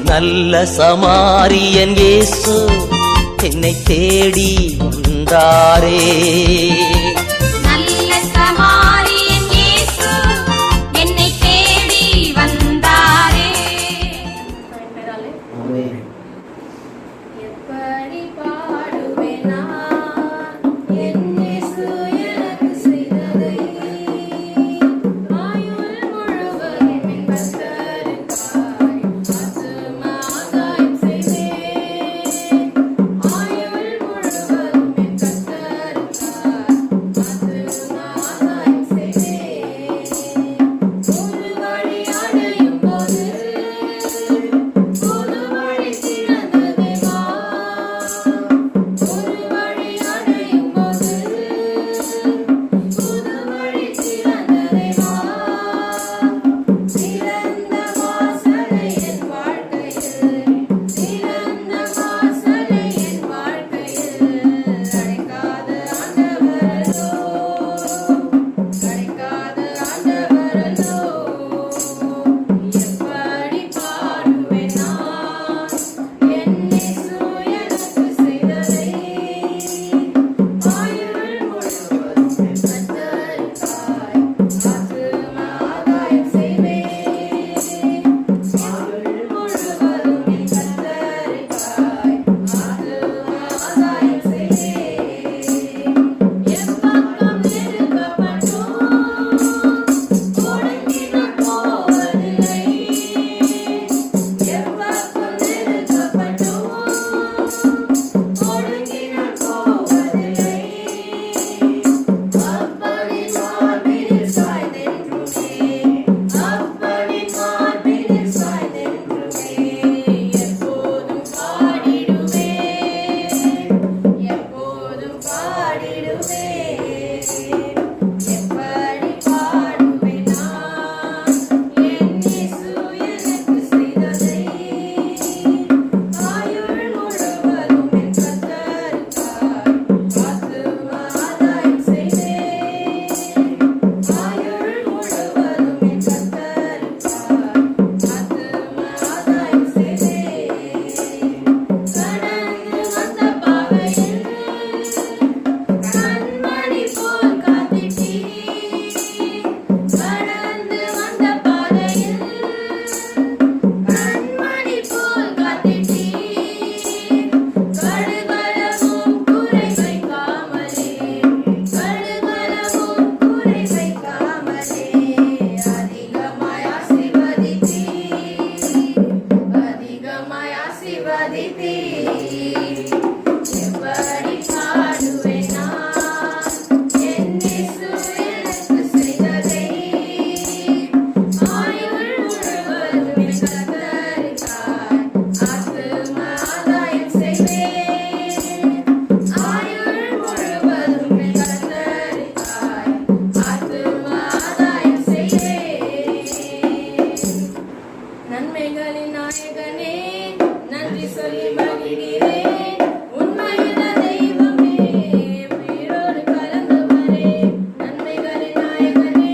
நல்ல சமாரியன் இயேசு என்னை தேடி வந்தாரே. நல்ல சமாரியன் இயேசு என்னை தேடி வந்தாரே. எப்படி பாடுவேன் நான் என் இயேசு எனக்கு செய்ததை, ஆயுள் முழுவதும் என் கர்த்தருக்காய் ஆத்துமாதாயம் செய்வேன். ஆயுள் முழுவதும் என் கர்த்தருக்காய் ஆத்துமாதாயம் செய்வேன். ஒரு வழி அடையும் போது புது வழி திறந்தது வா. ஒரு வழி அடையும் போது புது வழி திறந்தது வா. திறந்த வாசலை என் வாழ்க்கையில், திறந்த வாசலை என் வாழ்க்கையில் அடைக்காத ஆண்டவரோ, அடைக்காத ஆண்டவரோ. எப்படி பாடுவேன் நான் என் இயேசு எனக்கு செய்ததை, ஆயுள் முழுவதும் என் கர்த்தருக்காய் ஆத்துமாதாயம் செய்வேன். ஆயுள் முழுவதும் என் கர்த்தருக்காய் ஆத்துமாதாயம் செய்வேன். எப்பக்கம் நெருக்கப்பட்டோம் ஒடுங்கி நான் போவதில்லை. எப்பக்கம் நெருக்கப்பட்டோம் ஒடுங்கி நான் போவதில்லை. அப்பனின் மார்பினில் சாய்ந்தென்றுமே, அப்பனின் மார்பினில் சாய்ந்தென்றுமே எப்போதும் பாடிடுவேன், எப்போதும் பாடிடுவேன். எப்படி பாடுவேன் நான் என் இயேசு எனக்கு செய்ததை, ஆயுள் முழுவதும் என் கர்த்தருக்காய் ஆத்துமாதாயம் செய்வேன். ஆயுள் முழுவதும் என் கர்த்தருக்காய் ஆத்துமாதாயம் செய்வேன். கடந்து வந்த பாதையில் கண்மணி போல் காத்திட்டீர். கடந்து வந்த பாதையில் கண்மணி போல் காத்திட்டீர். கடுகளவும் குறை வைக்காமலே, கடுகளவும் குறை வைக்காமலே அதிகமாய் ஆசீர்வதித்தீர், அதிகமாய் ஆசீர்வதித்தீர். எப்படி பாடுவேன் நான் என் இயேசு எனக்கு செய்ததை, ஆயுள் முழுவதும் என் கர்த்தருக்காய் ஆத்துமாதாயம் செய்வேன். ஆயுள் முழுவதும் என் கர்த்தருக்காய் ஆத்துமாதாயம் செய்வேன். நன்மைகளின் நாயகனே நன்றி சொல்லி மகிழ்கிறேன். உண்மையுள்ள தெய்வமே உயிரோடு கலந்தவரே, நன்மைகளின் நாயகனே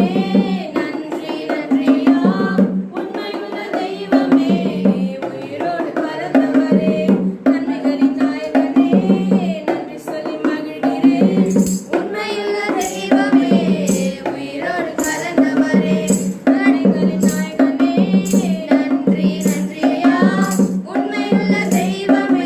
நன்றி நன்றியா. உண்மையுள்ள தெய்வமே உயிரோடு கலந்தவரே, நன்மைகளின் நாயகனே நன்றி சொல்லி மகிழ்கிறேன். உண்மையுள்ள தெய்வமே உயிரோடு கலந்தவரே, நன்மைகளின் நாயகனே நன்றி நன்றியா. உண்மையுள்ள தெய்வமே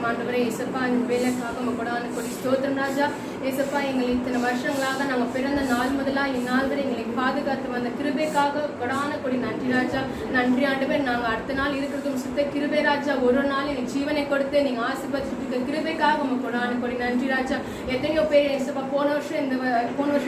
ஸ்தோத்திரம் ஆண்டவரே. இயேசப்பா இந்த வேலைக்காக கொடான கொடி ஸ்தோத்திரம் ராஜா. இயேசப்பா எங்களை இத்தனை வருஷங்களாக நாங்கள் பிறந்த நாள் முதலா இந்நாள் வரை எங்களை பாதுகாத்து வந்த கிருபைக்காக கொடான கொடி நன்றி ராஜா. நன்றி ஆண்டவரே. நாங்கள் அடுத்த நாள் இருக்கிறதும் சுத்த கிருபை ராஜா. ஒரு நாள் எங்களுக்கு ஜீவனை கொடுத்து நீங்கள் ஆசீர்வதிச்சிருக்க கிருபைக்காக கொடான கொடி நன்றி ராஜா. எத்தனையோ பேர் இயேசப்பா போன வருஷம்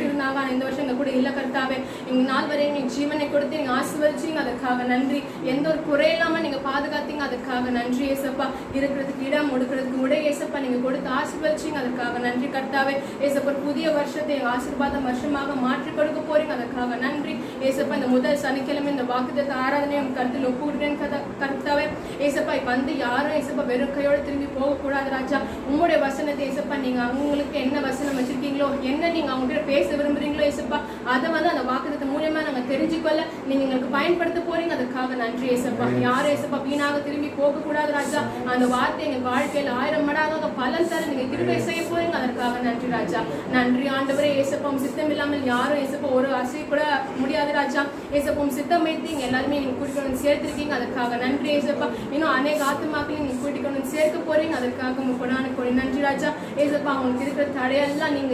இருந்தாங்க, ஆனால் இந்த வருஷம் எங்கள் கூட இல்லை கர்த்தாவே. எங்கள் நாள் வரை நீங்கள் ஜீவனை கொடுத்து நீங்கள் ஆசீர்வதிச்சிங்க, அதற்காக நன்றி. எந்த ஒரு குறையில்லாமல் நீங்கள் பாதுகாத்தீங்க, அதற்காக நன்றி ஏசப்பா. இருக்கிறதுக்கு இடம், ஒடுக்கிறதுக்கு உடை ஏசப்பா நீங்கள் கொடுத்து ஆசீர்வதிச்சிங்க, அதற்காக நன்றி கர்த்தாவே. ஏசப்பா புதிய வருஷத்தை ஆசீர்வாதம் வருஷமாக மாற்றி கொடுக்க போறீங்க, அதற்காக நன்றி ஏசப்பா. இந்த முதல் சனிக்கிழமை இந்த வாக்குத்தத்த ஆராதனை உங்க கருத்தில் ஒப்பு கொடுக்கிறேன் கர்த்தாவே. ஏசப்பா வந்து யாரும் ஏசப்பா வெறும் கையோடு திரும்பி போகக்கூடாது ராஜா. உங்களுடைய வசனத்தை ஏசப்பா நீங்க அவங்களுக்கு என்ன வசனம் வச்சிருக்கீங்களோ, என்ன நீங்க அவங்க பேச விரும்புறீங்களோ ஏசப்பா, அதை வந்து அந்த வாக்குத்தத்த மூலியமா நாங்க தெரிஞ்சுக்கொள்ள நீங்க எங்களுக்கு பயன்படுத்த போறீங்க, அதற்காக நன்றி ஏசப்பா. யாரும் ஏசப்பா வீணாக திரும்பி போக கூடாது ராஜா. அந்த வார்த்தை எங்க வாழ்க்கையில் 1000 மடங்காக பலன் தர நீங்க கிருபை செய்ய போறீங்க, அதற்காக நன்றி ராஜா. நன்றி ஆண்டவரே. ஏசப்பா சித்தம் இல்லாமல் யாரும் ஏசப்பா ஒரு அசை கூட முடியாது ராஜா. ஏசப்பா சித்தம் வைத்து இங்க எல்லாருமே நீங்க கூட்டிட்டு வந்து சேர்த்திருக்கீங்க, அதற்காக நன்றி ஏசப்பா. இன்னும் அநேக ஆத்மாக்களை நீங்க கூட்டிட்டு வந்து சேர்க்க போறீங்க, அதற்காக உங்க கொடான கொடி நன்றி ராஜா. ஏசப்பா அவங்களுக்கு இருக்கிற தடையெல்லாம் நீங்க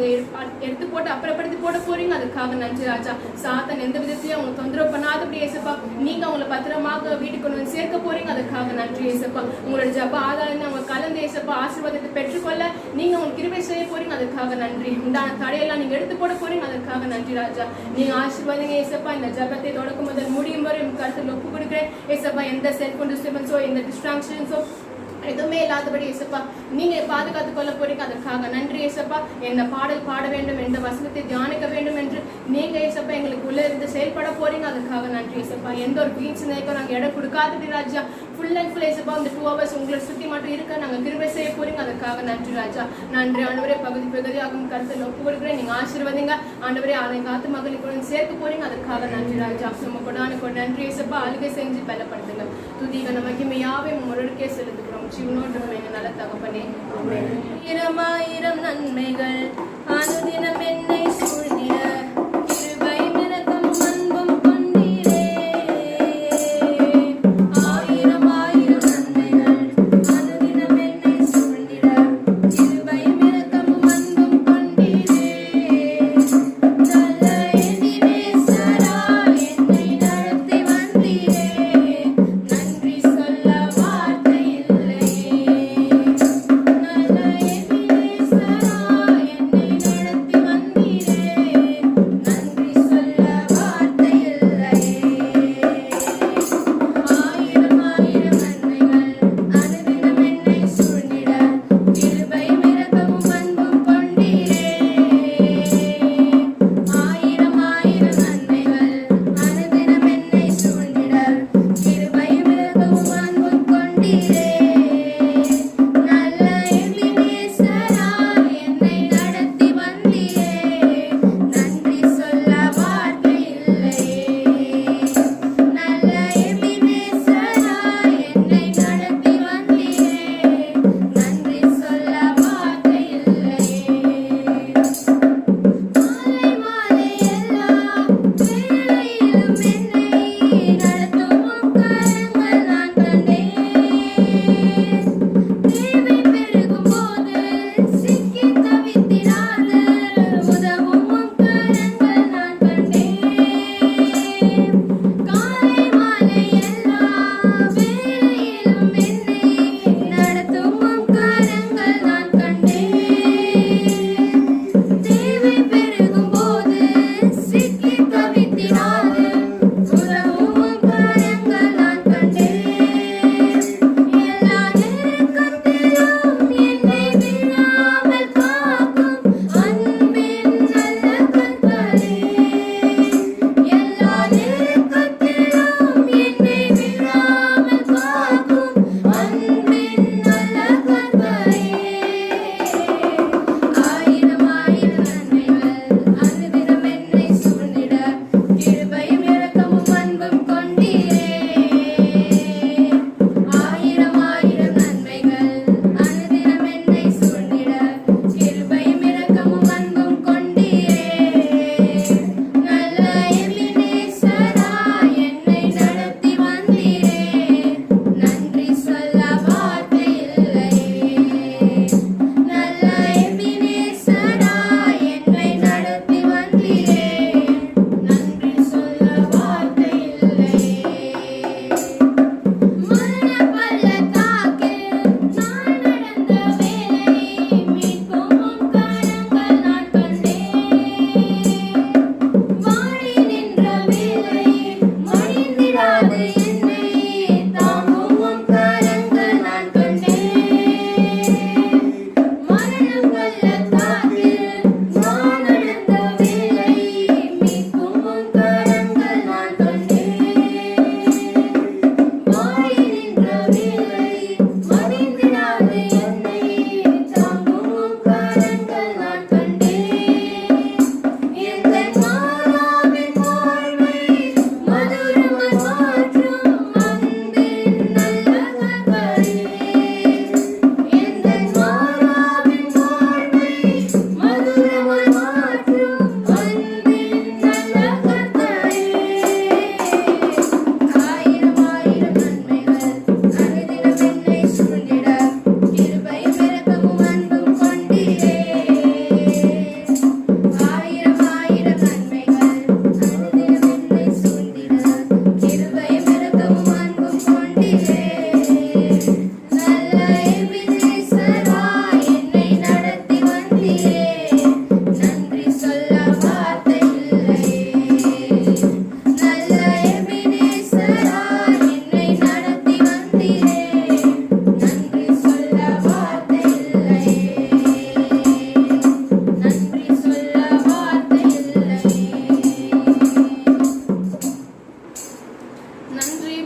எடுத்து போட்டு அப்புறப்படுத்தி போட போறீங்க, அதுக்காக நன்றி ராஜா. சாத்தன் எந்த விதத்தையும் அவங்களுக்கு தொந்தரவு பண்ணாதபடி ஏசப்பா நீங்க அவங்களை பத்திரமாக வீட்டுக்கு கொண்டு வந்து சேர்க்க போறீங்க, அதுக்காக நன்றி ஏசப்பா. உங்களோட ஜப ஆதாரம் அவங்க கலந்து ஏசப்பா ஆசீர்வாதத்தை பெற்றுக்கொள்ள நீங்க உங்களுக்கு கிருபை செய்ய போறீங்க, அதுக்காக நன்றி. உண்டான தடையெல்லாம் நீங்க எடுத்து போட போறீங்க, அதற்காக நன்றி ராஜா. நீங்க ஆசீர்வாதங்க ஏசப்பா. இந்த ஜபத்தை தொடக்கும் முதல் முடியும் வரை உங்க கருத்தில் ஒப்பு கொடுக்கிறேன் ஏசப்பா. எந்த செல்போன் டிஸ்டர்பன்ஸோ எந்த டிஸ்ட்ராக்ஷன்ஸோ எதுவுமே இல்லாதபடி ஏசப்பா நீங்க பாதுகாத்துக் கொள்ள போறீங்க, அதற்காக நன்றி ஏசப்பா. எந்த பாடல் பாட வேண்டும், எந்த வசனத்தை தியானிக்க வேண்டும் என்று நீங்க ஏசப்பா எங்களுக்கு உள்ள இருந்து செயல்பட போறீங்க, அதற்காக நன்றி ஏசப்பா. எந்த ஒரு வீண் சிந்தனைக்கும் நாங்க இடம் கொடுக்காதபடி ராஜா. ஃபுல் அண்ட் ஃபுல் ஏசப்பா இந்த 2 hours உங்களை சுத்தி மட்டும் இருக்க நாங்க கிருபை செய்ய போறீங்க, அதற்காக நன்றி ராஜா. நன்றி ஆண்டவரே. பகுதியாகும் கருத்தில் ஒப்பு கொடுக்குறேன், நீங்க ஆசீர்வதிங்க ஆண்டவரே. அதை காத்து மகளுக்கு சேர்க்க போறீங்க, அதற்காக நன்றி ராஜா. நம்ம கொடான நன்றி ஏசப்பா. அழுகை செஞ்சு பலப்படுத்துங்க. துதிக மகிமையாவே முருகே செலுத்துக்கிறோம் ஜீவனோடு எங்க நல்ல தகப்பனே. ஆயிரம் நன்மைகள் அனுதினம் என்னை சூழ்ந்திட கிருபை மிரக்கம் அன்பும் கொண்டீரே. ஆயிரம் நன்மைகள் அனுதினம் என்னை சூழ்ந்திட கிருபை மிரக்கம் அன்பும் கொண்டீரே. நல்ல எதிரேசரால் என்னை நடத்தி வந்தீரே. நன்றி சொல்ல வார்த்தை இல்லையே. நல்ல எதிரேசரால் என்னை நடத்தி வந்தீரே.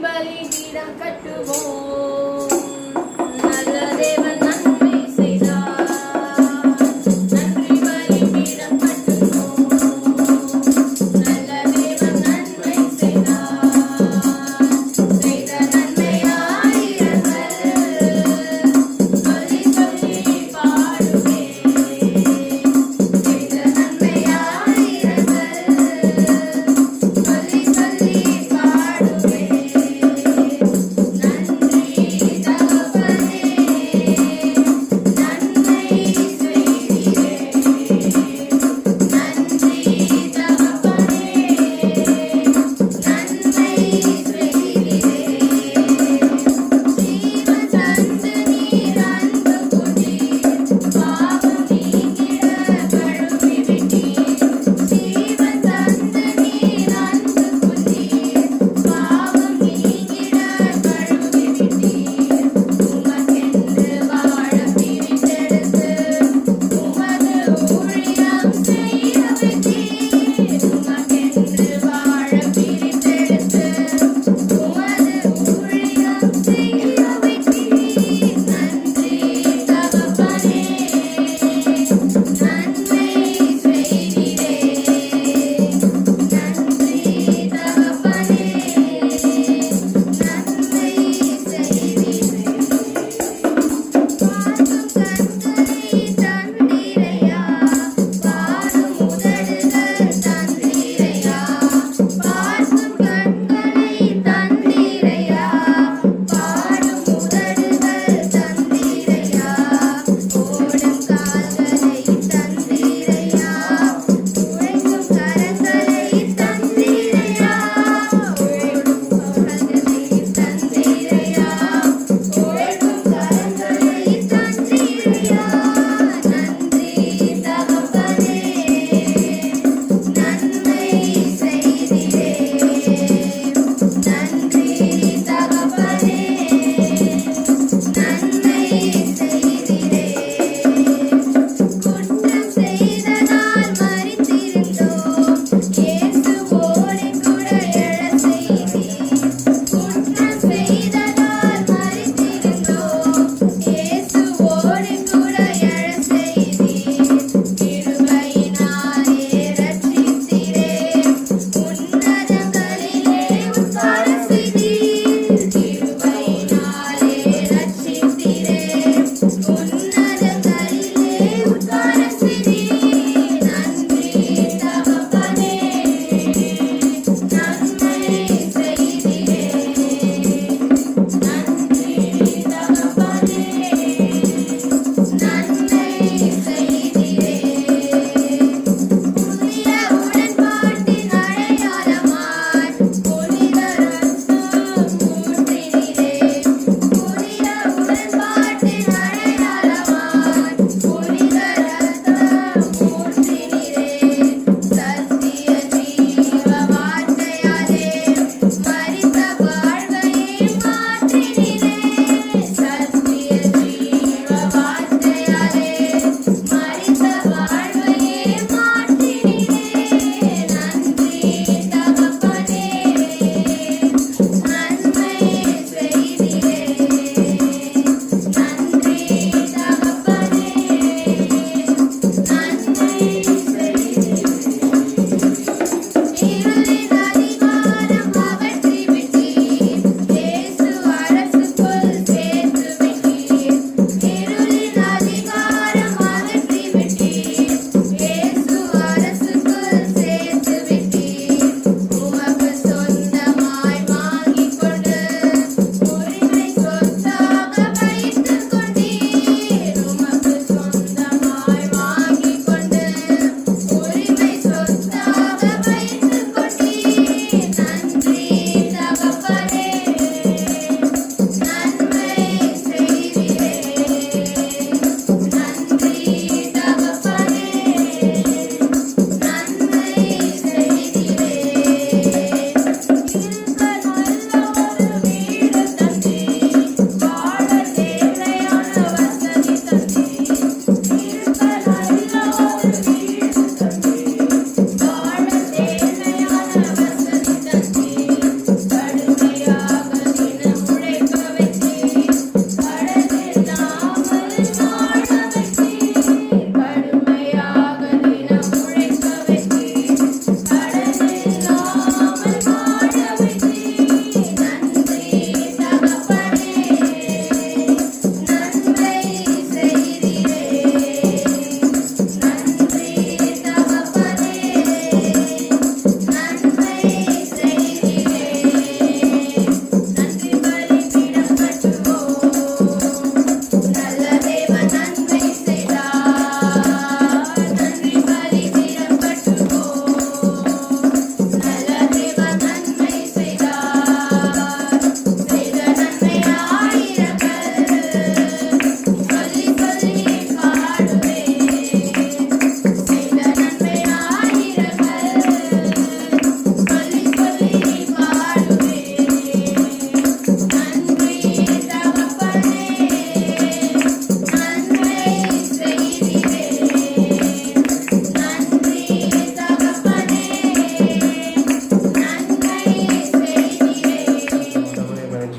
பலிபீடம் கட்டுவோம். நல்ல தேவன் நன்மை செய்தார். நன்றி பலிபீடம் கட்டுவோம். நல்ல தேவன் நன்மை செய்தார். செய்த நன்மை ஆயிரங்கள் சொல்லி சொல்லி பாடுவேன். செய்த நன்மை ஆயிரங்கள் சொல்லி சொல்லி பாடுவேன். நன்றி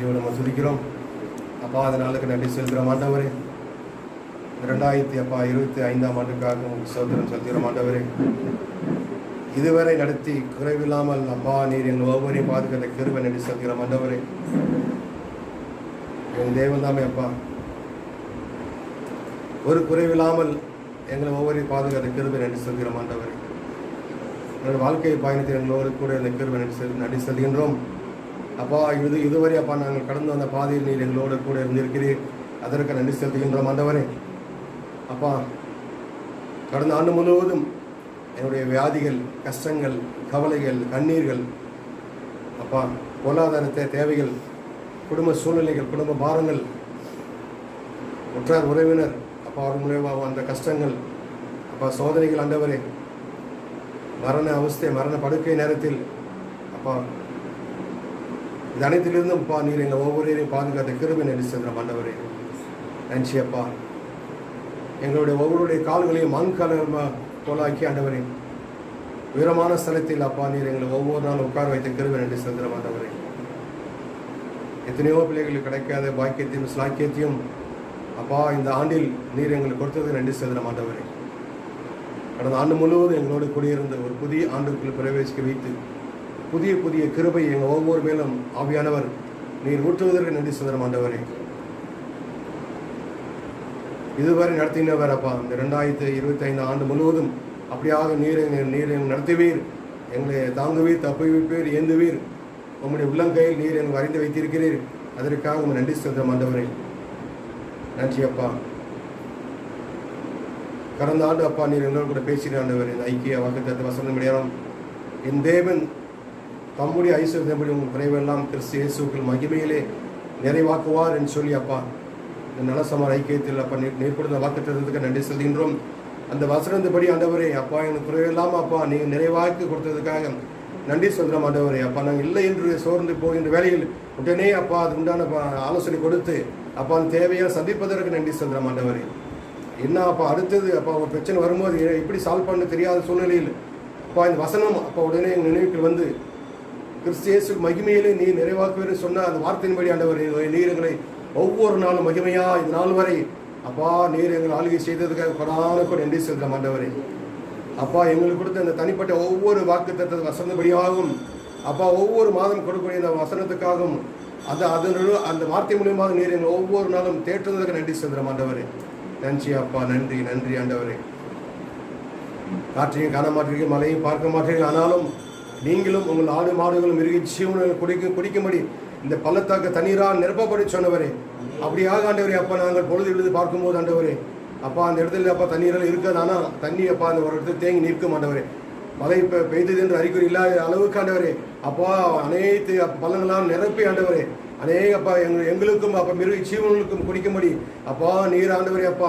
நன்றியோடு நம்ம துதிக்கிறோம் அப்பா. அந்த நாளுக்கு நன்றி செலுத்துகிறோம் ஆண்டவரே. 2025ஆம் ஆண்டுக்காக சோதனம் செலுத்துகிறோம் ஆண்டவரே. இதுவரை நடத்தி குறைவில்லாமல் அப்பா நீர் எங்கள் ஒவ்வொருவரையும் பாதுகாத்த கிருபை நன்றி செலுத்துகிறோம் ஆண்டவரே. என் தேவன் தாமே அப்பா, ஒரு குறைவில்லாமல் எங்களை ஒவ்வொரு பாதுகாத்த கிருபை நன்றி செலுத்துகிறோம் ஆண்டவரே. எங்கள் வாழ்க்கை பயணத்தில் எங்களோடு கூட இந்த கிருபை நன்றி செலுத்துகின்றோம் அப்பா. இதுவரை அப்பா நாங்கள் கடந்து வந்த பாதையில் நீர் எங்களோடு கூட இருந்திருக்கிறீர், அதற்கு நன்றி செலுத்துகின்றோம் ஆண்டவரே. அப்பா, கடந்த ஆண்டு முழுவதும் என்னுடைய வியாதிகள், கஷ்டங்கள், கவலைகள், கண்ணீர்கள் அப்பா, பொருளாதார தேவைகள், குடும்ப சூழ்நிலைகள், குடும்ப பாரங்கள், உற்றார் உறவினர் அப்பா அவர் மூலமாக அந்த கஷ்டங்கள் அப்பா, சோதனைகள் ஆண்டவரே, மரண அவஸ்தை, மரண படுக்கை நேரத்தில் அப்பா, இது அனைத்திலிருந்தும் அப்பா நீர் எங்கள் ஒவ்வொருவரையும் பாதுகாத்த கிருபை நன்றி செலுத்துகிறோம் ஆண்டவரே. நன்றி அப்பா. எங்களுடைய ஒவ்வொருடைய கால்களையும் மண்காலமாக போலாக்கி ஆண்டவரே, உயரமான ஸ்தலத்தில் அப்பா நீர் எங்களை ஒவ்வொரு நாளும் உட்கார வைத்த கிருபை நன்றி செலுத்துகிறோம் ஆண்டவரே. எத்தனையோ பிள்ளைகளுக்கு கிடைக்காத பாக்கியத்தையும் ஸ்லாக்கியத்தையும் அப்பா இந்த ஆண்டில் நீர் எங்களுக்கு கொடுத்தது நன்றி செலுத்துகிறோம் ஆண்டவரே. கடந்த ஆண்டு முழுவதும் எங்களோடு குடியிருந்த ஒரு புதிய ஆண்டுக்குள் பிரவேசிக்க வைத்து புதிய புதிய கிருபை எங்கள் ஒவ்வொரு மேலும் ஆவியானவர் நீர் ஊற்றுவதற்கு நன்றி செலுத்துகிறோம் ஆண்டவரே. இதுவரை நடத்தினவர் அப்பா இந்த 2025 ஆண்டு முழுவதும் அப்படியாக நீர் நடத்துவீர், எங்களை தாங்குவீர், தப்புவிப்பீர், ஏந்துவீர். உங்களுடைய உள்ளங்கையில் நீர் எங்களை அறிந்து வைத்திருக்கிறீர், அதற்காக உங்கள் நன்றி செலுத்துகிறோம் ஆண்டவரே. நன்றி அப்பா. கடந்த ஆண்டு அப்பா நீர் எங்களோடு கூட பேசின ஆண்டவர் இந்த ஐக்கிய வாக்குத்தத்த வசனம் முடியாமல் என் தேவன் தம்முடைய ஐஸ்வர்யம்படி உங்கள் குறைவெல்லாம் கிறிஸ்து இயேசுக்கள் மகிமையிலே நிறைவாக்குவார் என்று சொல்லி அப்பா இந்த நலசமார் ஐக்கியத்தில் அப்பா நீர் கொடுத்த வாக்குத்தத்தத்துக்கு நன்றி செலுத்துகின்றோம். அந்த வசனத்தின்படி ஆண்டவரே அப்பா எனக்கு குறைவில்லாமல் அப்பா நீங்கள் நிறைவாக்கி கொடுத்ததுக்காக நன்றி சொல்கிறோம் ஆண்டவரே. அப்பா நாங்கள் இல்லை என்று சோர்ந்து போகின்ற வேலையில் உடனே அப்பா அது உண்டான ஆலோசனை கொடுத்து அப்பா அந்த தேவையாக சந்திப்பதற்கு நன்றி சொல்கிறோம் ஆண்டவரே. என்ன அப்பா அடுத்தது அப்பா ஒரு பிரச்சனை வரும்போது எப்படி சால்வ் பண்ண தெரியாத சூழ்நிலையில் அப்பா இந்த வசனம் அப்பா உடனே எங்கள் நினைவுக்கு வந்து கிறிஸ்து இயேசு மகிமையிலே நீ நிறைவாக்குவேன்னு சொன்ன அந்த வார்த்தையின்படி ஆண்டவரே நீர் எங்களை ஒவ்வொரு நாளும் மகிமையா இந்த நாள் வரை அப்பா நீர் எங்களை ஆளுகை செய்ததுக்காக கொடான நன்றி செலுத்துகிறோம் ஆண்டவரே. அப்பா எங்களுக்கு கொடுத்த அந்த தனிப்பட்ட ஒவ்வொரு வாக்குத்தத்த வசனப்படியாகவும் அப்பா ஒவ்வொரு மாதம் கொடுக்கக்கூடிய அந்த வசனத்துக்காகவும் அந்த வார்த்தை மூலியமாக நீர் எங்களை ஒவ்வொரு நாளும் தேற்றுவதற்கு நன்றி செலுத்துகிறோம் ஆண்டவரே. நன்றி அப்பா, நன்றி நன்றி ஆண்டவரே. காற்றையும் காண மாட்டீர்கள், மழையும் பார்க்க மாட்டீர்கள், ஆனாலும் நீங்களும் உங்கள் ஆடு மாடுகளும் மிருக ஜீவன்கள் குடிக்கும்படி இந்த பள்ளத்தாக்க தண்ணீரால் நிரப்பப்படி சொன்னவரே. அப்படியாக ஆண்டவரே அப்பா நாங்கள் பொழுது எழுதி பார்க்கும்போது ஆண்டவரே அப்பா அந்த இடத்துல அப்பா தண்ணீரெல்லாம் இருக்காது, ஆனால் தண்ணி அப்பா அந்த ஒரு இடத்துல தேங்கி நிற்கும் ஆண்டவரே. மழை பெய்தது என்று அறிகுறி இல்லாத அளவுக்கு ஆண்டவரே அப்பா அனைத்து பள்ளங்களால் நிரப்பி ஆண்டவரே அநேக அப்பா எங்களுக்கும் அப்பா மிருக ஜீவன்களுக்கும் குடிக்கும்படி அப்பா நீர் ஆண்டவரே அப்பா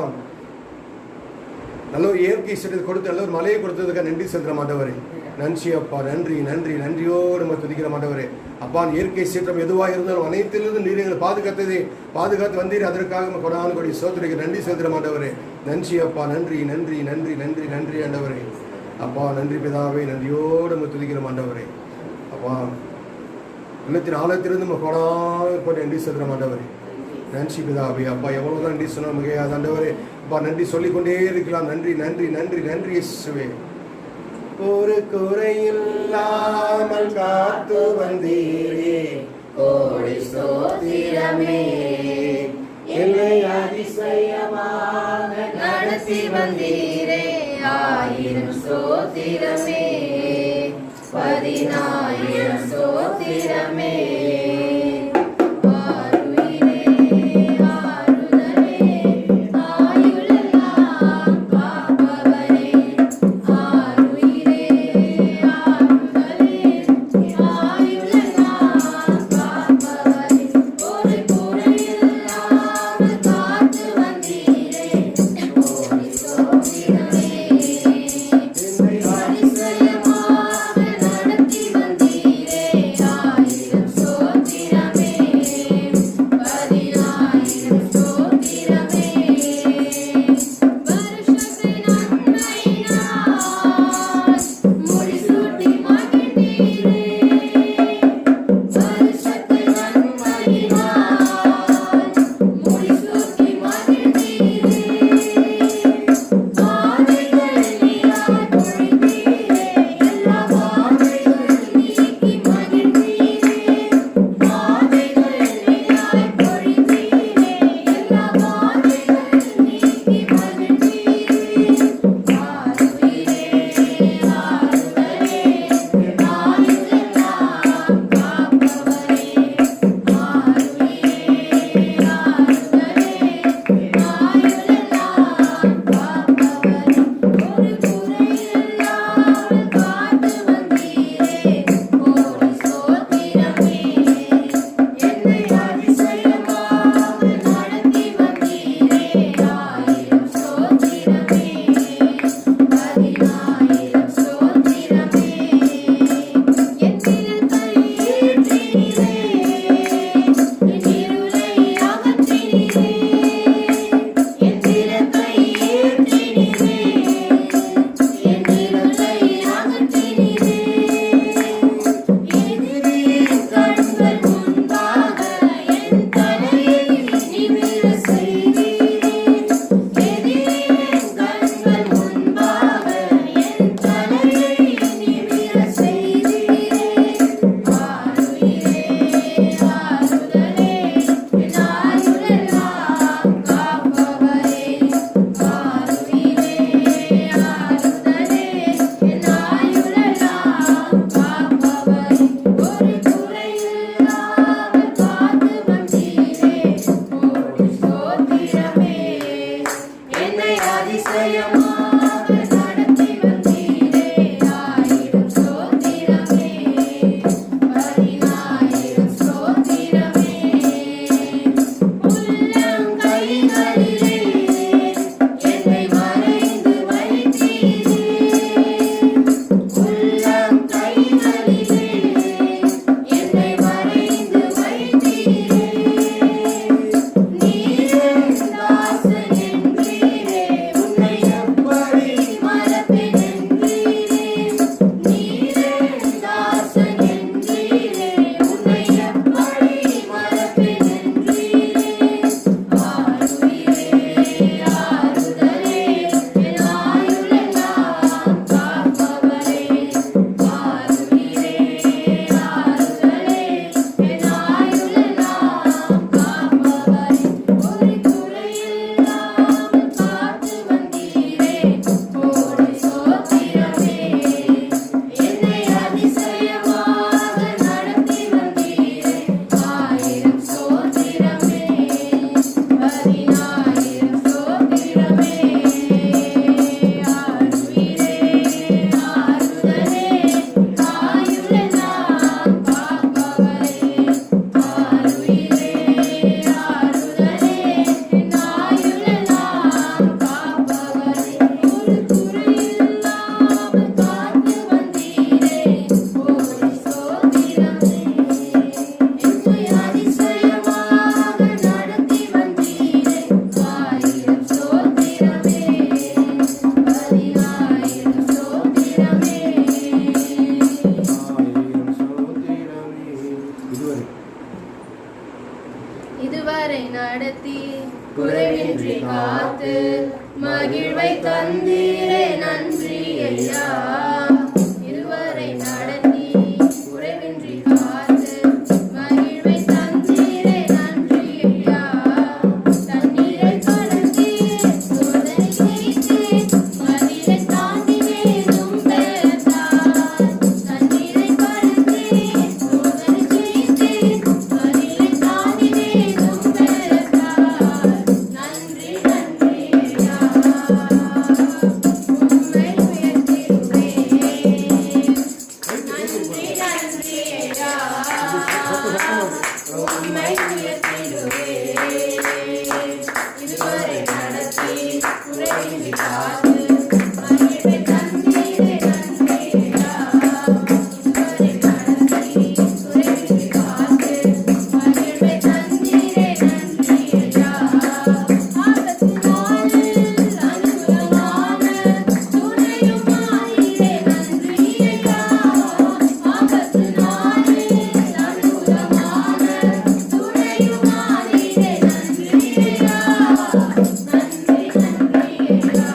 நல்ல ஒரு இயற்கை சட்டத்தை கொடுத்து நல்ல ஒரு மலையை கொடுத்ததுக்காக நன்றி செலுத்துகிற ஆண்டவரே. நன்றி அப்பா, நன்றி நன்றி நன்றியோடு நம்ம துதிக்கிற ஆண்டவரே. அப்பா இயற்கை சீற்றம் எதுவாக இருந்தாலும் அனைத்திலிருந்து நீர் எங்களை பாதுகாத்து வந்தீர், அதற்காக நம்ம கொடான கொடி சோதனைக்கு நன்றி செலுத்துகிற ஆண்டவரே. நன்றி அப்பா, நன்றி நன்றி நன்றி நன்றி நன்றி ஆண்டவரே. அப்பா நன்றி பிதாவே, நன்றியோடு நம்ம துதிக்கிற ஆண்டவரே. அப்பா உள்ளத்தின் ஆழத்திலிருந்து நம்ம கொடான கொடி நன்றி செலுத்துகிற ஆண்டவரே. நன்றி பிதாவே. அப்பா எவ்வளவுதான் நன்றி சொன்னால் மிகையாது ஆண்டவரே. அப்பா நன்றி சொல்லிக்கொண்டே இருக்கலாம். நன்றி நன்றி நன்றி நன்றி இயேசுவே. ஒரு குறையில்லாமல் காத்து வந்தீரே, கோடி ஸ்தோத்திரமே. என்னை அதிசயமாக நடத்தி வந்தீரே, 1000 ஸ்தோத்திரமே, 10,000 ஸ்தோத்திரமே. அதிசயமாக நடத்தி வந்தீரே, இதுவரை நடத்தி குறைவின்றி காத்து மகிழ்வை தந்தீரே நன்றி ஐயா. இதுவரை நடத்தி குறைவின்றி காத்து மகிழ்வை தந்தீரே நன்றி ஐயா. தண்ணீரை கடந்தே சோதனை செய்தே மதிலை தாண்டி வேலும் பெயர்த்தார். தண்ணீரை கடந்தே சோதனை செய்தே மதிலை தாண்டி வேலும் பெயர்த்தார். நன்றி நன்றி ஐயா. உம்மை உயர்த்திடுவேன். நன்றி நன்றி ஐயா. உம்மை உயர்த்திடுவேன். இதுவரை நடத்தி குறைவின்றி காத்து மகிழ்வை தந்தீரே நன்றி ஐயா. இதுவரை நடத்தி குறைவின்றி காத்து மகிழ்வை தந்தீரே நன்றி ஐயா. ஆபத்தினாளில் அனுகூலமான துணையுமாயிரே நன்றி ஐயா. ஆபத்தினாளில் அனுகூலமான துணையுமாயிரே நன்றி ஐயா. நன்றி நன்றி ஐயா.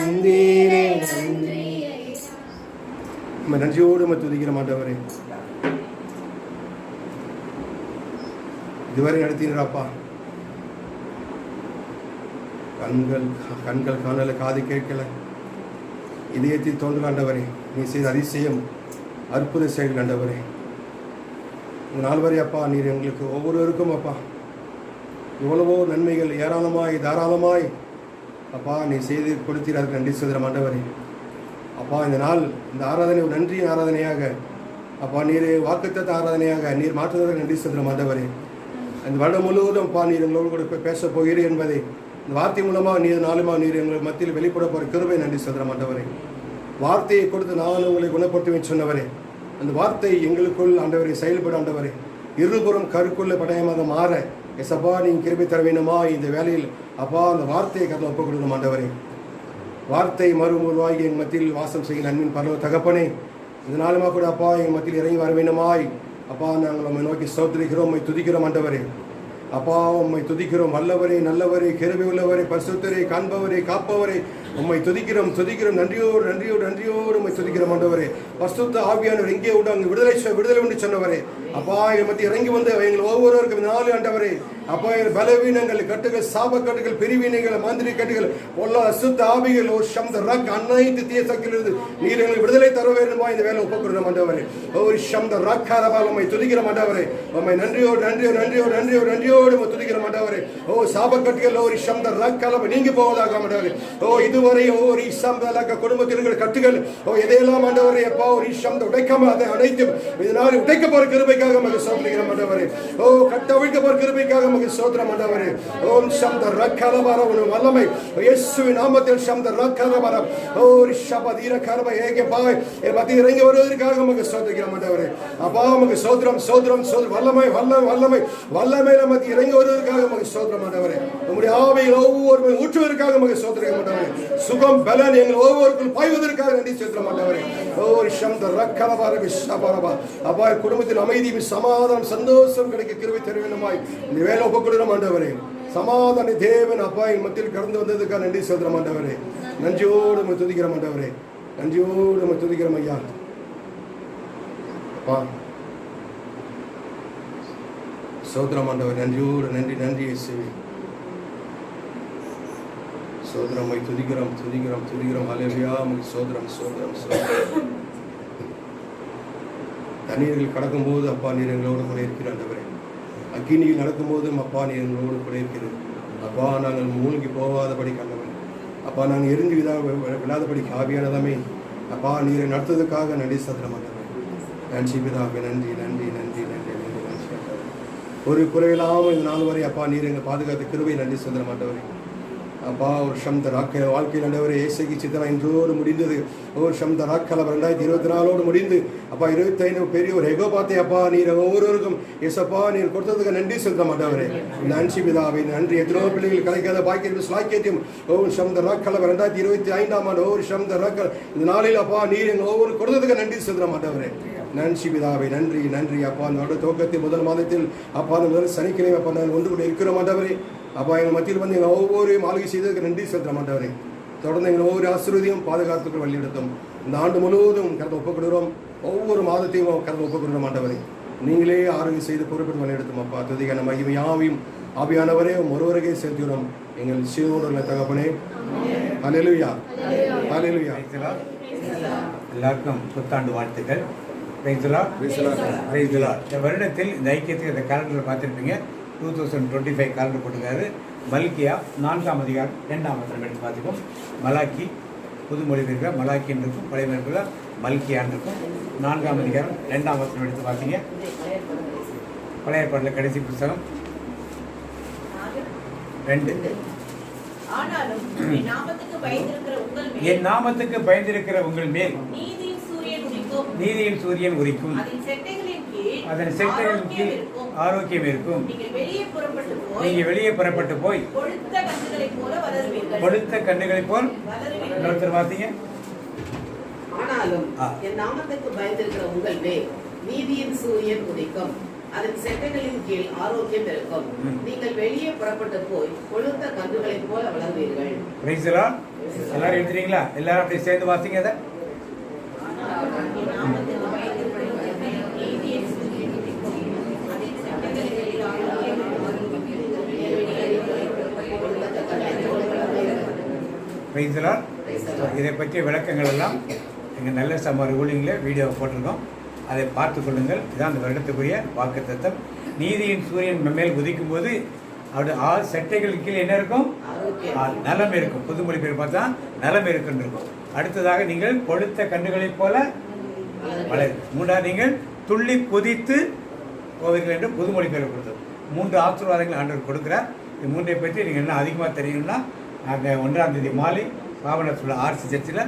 தந்தீரே நன்றி. நம்ம நன்றியோடு நம்ம துதிக்கிற ஆண்டவரே. இதுவரை நடத்தினாப்பா. கண்கள் காணல, காது கேட்கல, இதயத்தில் தோன்றல ஆண்டவரே. நீ செய்த அதிசயம் அற்புத செயல் ஆண்டவரே. இந்த நாள் வரை அப்பா நீர் எங்களுக்கு ஒவ்வொருவருக்கும் அப்பா எவ்வளவோ நன்மைகள் ஏராளமாய் தாராளமாய் அப்பா நீ செய்து கொடுத்தீர்கள். நன்றி சொல்கிற ஆண்டவரே. அப்பா இந்த நாள் இந்த ஆராதனை ஒரு நன்றியின் ஆராதனையாக அப்பா நீர் வாக்குத்தத்த ஆராதனையாக நீர் மாற்றுவதற்கு நன்றி சொல்கிற ஆண்டவரே. அந்த வருடம் முழுவதும் அப்பா நீர் எங்களோடு கூட பேச போகிறீர் என்பதை இந்த வார்த்தை மூலமாக நீர் நாளுமா நீர் எங்கள் மத்தியில் வெளிப்பட போகிற கிருபை நன்றி சொல்கிற ஆண்டவரே. வார்த்தையை கொடுத்து நான் உங்களை குணப்படுத்துவேன் சொன்னவரே. அந்த வார்த்தை எங்களுக்குள் ஆண்டவரை செயல்பட ஆண்டவரே. இருபுறம் கருக்குள்ள படையமாக மாற எசப்பா நீங்கள் கிருபை தர வேண்டுமா இந்த வேலையில் அப்பா அந்த வார்த்தையை கதை ஒப்புக் கொடுக்கணும் ஆண்டவரே. வார்த்தை மறுமுருவாகி எங்கள் மத்தியில் வாசம் செய்யும் அன்பின் பரவ தகப்பனே. இந்த நாளுமா கூட அப்பா எங்கள் மத்தியில் இறங்கி வர வேண்டுமாய் அப்பா நாங்கள் உண்மை நோக்கி ஸ்தோத்திரிக்கிறோம், உண்மை துதிக்கிறோம் ஆண்டவரே. அப்பா உண்மை துதிக்கிறோம். வல்லவரே, நல்லவரே, கிருபை உள்ளவரே, பரிசுத்தரே, காண்பவரே, காப்பவரே, உண்மை துதிக்கிறோம் நன்றியோடு உண்மை துதிக்கிறோம் ஆண்டவரே. பரிசுத்த ஆவியானவர் எங்கே உண்டு அங்கு விடுதலை உண்டு சொன்னவரே. அப்பா எங்கள் மத்திய இறங்கி வந்து எங்கள் ஒவ்வொருவருக்கும் நாலு ஆண்டவரே. அப்பா எங்கள் பலவீனங்கள், கட்டுகள், சாபக்கட்டுகள், பிரிவினைகள், மாந்திரி கட்டுகள், பொல்லா அசுத்த ஆவிகள், ஒரு சப்த ரக் அனைத்து தீய சக்தியிலிருந்து நீர் எங்களுக்கு விடுதலை தர வேண்டுமா இந்த வேலை ஒப்புக்கொடுக்கிறோம் ஆண்டவரே. ஒரு சப்த ரக் அரபால் உண்மை துதிக்கிற ஆண்டவரே. உண்மை நன்றியோடு துதிக்கிற ஆண்டவரே. ஓ சாபக்கட்டுகள் ஒரு சப்த ரக் அளவு நீங்கி போவதாக ஆண்டவரே. ஓ இதுவரை ஒரு சப்த குடும்பத்தினர்கள் கட்டுகள் ஓ எதையெல்லாம் ஆண்டவரே அப்பா ஒரு சப்த உடைக்காம அதை அனைத்தும் இதனால் உடைக்க போற கிருபைக்காக நமக்கு சோதரிக்கிற ஆண்டவரே. ஓ கட்டவிழ்க்க போற கிருபைக்காக சோதரம் ஆண்டவரே. ஓம் சப்த ரக்கலவர வல்லமை இயேசுவின் நாமத்தில் சப்த ரக்கலவர ஓ ரிஷபதீர கரப ஏகே பாய் மத்தி இறங்கி வருவதற்காக நமக்கு சோதரிக்கிறோம் ஆண்டவரே. அப்பா நமக்கு சோதரம் வல்லமை மத்தி இறங்கி வருவதற்காக நமக்கு சோதரம் ஆண்டவரே. உம்முடைய ஆவியில் ஒவ்வொரு ஊற்றுவதற்காக நமக்கு சோதரிக்கிறோம் ஆண்டவரே. சுகம் பலன் எங்கள் ஒவ்வொருக்கும் பாய்வதற்காக நன்றி செலுத்துகிறோம் ஆண்டவரே. ஓ ரிஷபத ரக்கலவர விஷபரபா. அப்பா குடும்பத்தில் அமைதி, சமாதானம், சந்தோஷம் கிடைக்க கிருபை தர வேண்டுமாய் இந்த வேலை ஒப்புக்கொடுக்கிறோம் ஆண்டவரே. சமாதான தேவன் அப்பா என் மத்தியில் கடந்து வந்ததுக்காக நன்றி சொல்கிறோம் ஆண்டவரே. நன்றியோடு நம்ம துதிக்கிறோம் ஆண்டவரே. நன்றியோடு நம்ம துதிக்கிறோம் ஐயா. அப்பா சோதரம் ஆண்டவர் நன்றியோடு நன்றி இயேசுவே. சோதரம் துதிக்கிறோம் ஹல்லேலூயா. சோதரம் தண்ணீர்கள் கடக்கும்போது அப்பா நீர் எங்களோடு கூட இருக்கிற ஆண்டவரே. அக்கினியில் நடக்கும்போதும் அப்பா நீர் எங்களோடு கூட இருக்கிறது. அப்பா நாங்கள் மூழ்கி போகாதபடி கண்டவன் அப்பா நாங்கள் எரிஞ்சு விழாதபடி ஆவியானதமே அப்பா நீரை நடத்துவதற்காக நன்றி சத்திரம் ஆண்டவரே. நன்றி பிதாவே. நன்றி ஒரு குறையில்லாமல் இந்த நாள் வரை அப்பா நீர் எங்கள் பாதுகாத்த கிருபை நன்றி சத்திரம் ஆண்டவரே. அப்பா ஒரு சம்த ராக்க வாழ்க்கையில் ஆண்டவரே இயேசுக்கு சித்தனா இன்றோடு முடிந்தது. ஒரு சம்த ராக்கல 2024 முடிந்து அப்பா 25 பெரிய ஒரு எகோ பார்த்தே அப்பா நீர் ஒவ்வொருவருக்கும் ஏசப்பா நீர் கொடுத்ததுக்கு நன்றி சொல்ல மாட்டவரே. நன்றி பிதாவே. நன்றி. எத்தனோ பிள்ளைகள் கிடைக்காத பாக்கியம் ஸ்லாக்கியத்தையும் ஒரு சம்த ராக்கல 2025 ஒரு சம்த ராக்கல் இந்த நாளில் அப்பா நீர் எங்கள் ஒவ்வொரு கொடுத்ததுக்கு நன்றி சொல்ல மாட்டவரே. நன்றி பிதாவே. நன்றி அப்பா. அந்த துவக்கத்தில் முதல் மாதத்தில் அப்பா அந்த முதல் சனிக்கிழமை அப்பா நாங்கள் ஒன்று கூட இருக்கிற மாட்டவரே. அப்பா எங்கள் மத்தியில் வந்து எங்கள் ஒவ்வொரு மாளிகை செய்ததுக்கு நன்றி செலுத்த மாட்டவரே. தொடர்ந்து எங்கள் ஒவ்வொரு ஆசீர்வாதத்தையும் பாதுகாத்துக்கு வழிநடத்தும். இந்த ஆண்டு முழுவதும் கருத்தை ஒப்புக்கொடுகிறோம். ஒவ்வொரு மாதத்தையும் கருத்தை ஒப்புக்கொடுக்க மாட்டவரே. நீங்களே ஆரோக்கியம் செய்து பொறுப்பெடுத்து வழிநடத்தும் அப்பா. துதிக்கான மகிமையாவையும் ஆவியானவரே ஒருவருக்கே செலுத்துகிறோம் எங்கள் சிவனோட தகப்பனே. ஹல்லேலூயா. எல்லாருக்கும் புத்தாண்டு வாழ்த்துக்கள். இந்த வருடத்தில் இந்த ஐக்கியத்துக்கு இந்த கேலண்டர் பார்த்துருப்பீங்க. 2025 காலண்டர் போட்டுக்காரு. மல்கியா 4ஆம் அதிகாரம் 2ஆம் வசனம் எடுத்து பார்த்துக்கோம். மலாக்கி புது மொழிபெயர்க்க மலாக்கின்னு இருக்கும், பழைய மொழிபெயர்க்க மல்கியான் இருக்கும். 4ஆம் அதிகாரம் 2ஆம் வசனம் எடுத்து பார்த்தீங்க. பழைய ஏற்பாட்டில் கடைசி புத்தகம் 2. என் நாமத்துக்கு பயந்திருக்கிற உங்கள் மேல் நீதியின் சூரியன் உதிக்கும், அதன் செட்டைகளின் கீழ் ஆரோக்கியம் இருக்கும். நீங்க வெளியே புறப்பட்டு போய் கொழுத்த கண்ணுகளைப் போல் இன்னொருத்தர் பார்த்தீங்க. ஆனாலும் என் நாமத்துக்கு பயந்திருக்கிற உங்கள் மேல் நீதியின் சூரியன் உதிக்கும், அதன் செட்டைகளின் கீழ் ஆரோக்கியம் இருக்கும். நீங்கள் வெளியே புறப்பட்டு போய் கொழுத்த கன்றுகளைப் போல வளர்வீர்கள். Price the Lord. எல்லாரும் எழுதுறீங்களா? எல்லாரும் அப்படியே சேர்ந்து வாசிங்க அதை. Price the Lord. இதை பற்றிய விளக்கங்கள் எல்லாம் எங்கள் நல்ல சமார் ஊழியங்களில் வீடியோ போட்டிருக்கோம். அதை பார்த்து கொள்ளுங்கள். இதான் அந்த வருடத்துக்குரிய வாக்குத்தத்தம். நீதியின் சூரியன் மேல் குதிக்கும் போது அவருடைய 6 செட்டைகளுக்கு கீழே என்ன இருக்கும்? நலம் இருக்கும். புதுமொழி பேர் பார்த்தா நலம் இருக்குன்னு இருக்கும். அடுத்ததாக நீங்கள் கொழுத்த கன்றுகளைப் போல வளரு. 3வது நீங்கள் துள்ளி குதித்து போவீர்கள் என்று புதுமொழி பேர் கொடுத்தது. 3 ஆசீர்வாதங்கள் ஆண்டவர் கொடுக்கிறார். இந்த 3ஐ பற்றி நீங்கள் என்ன அதிகமாக தெரியணும்னா நாங்கள் 1ஆம் தேதி மாலை பாவனத்தில் ஆர்சி சர்ச்சில்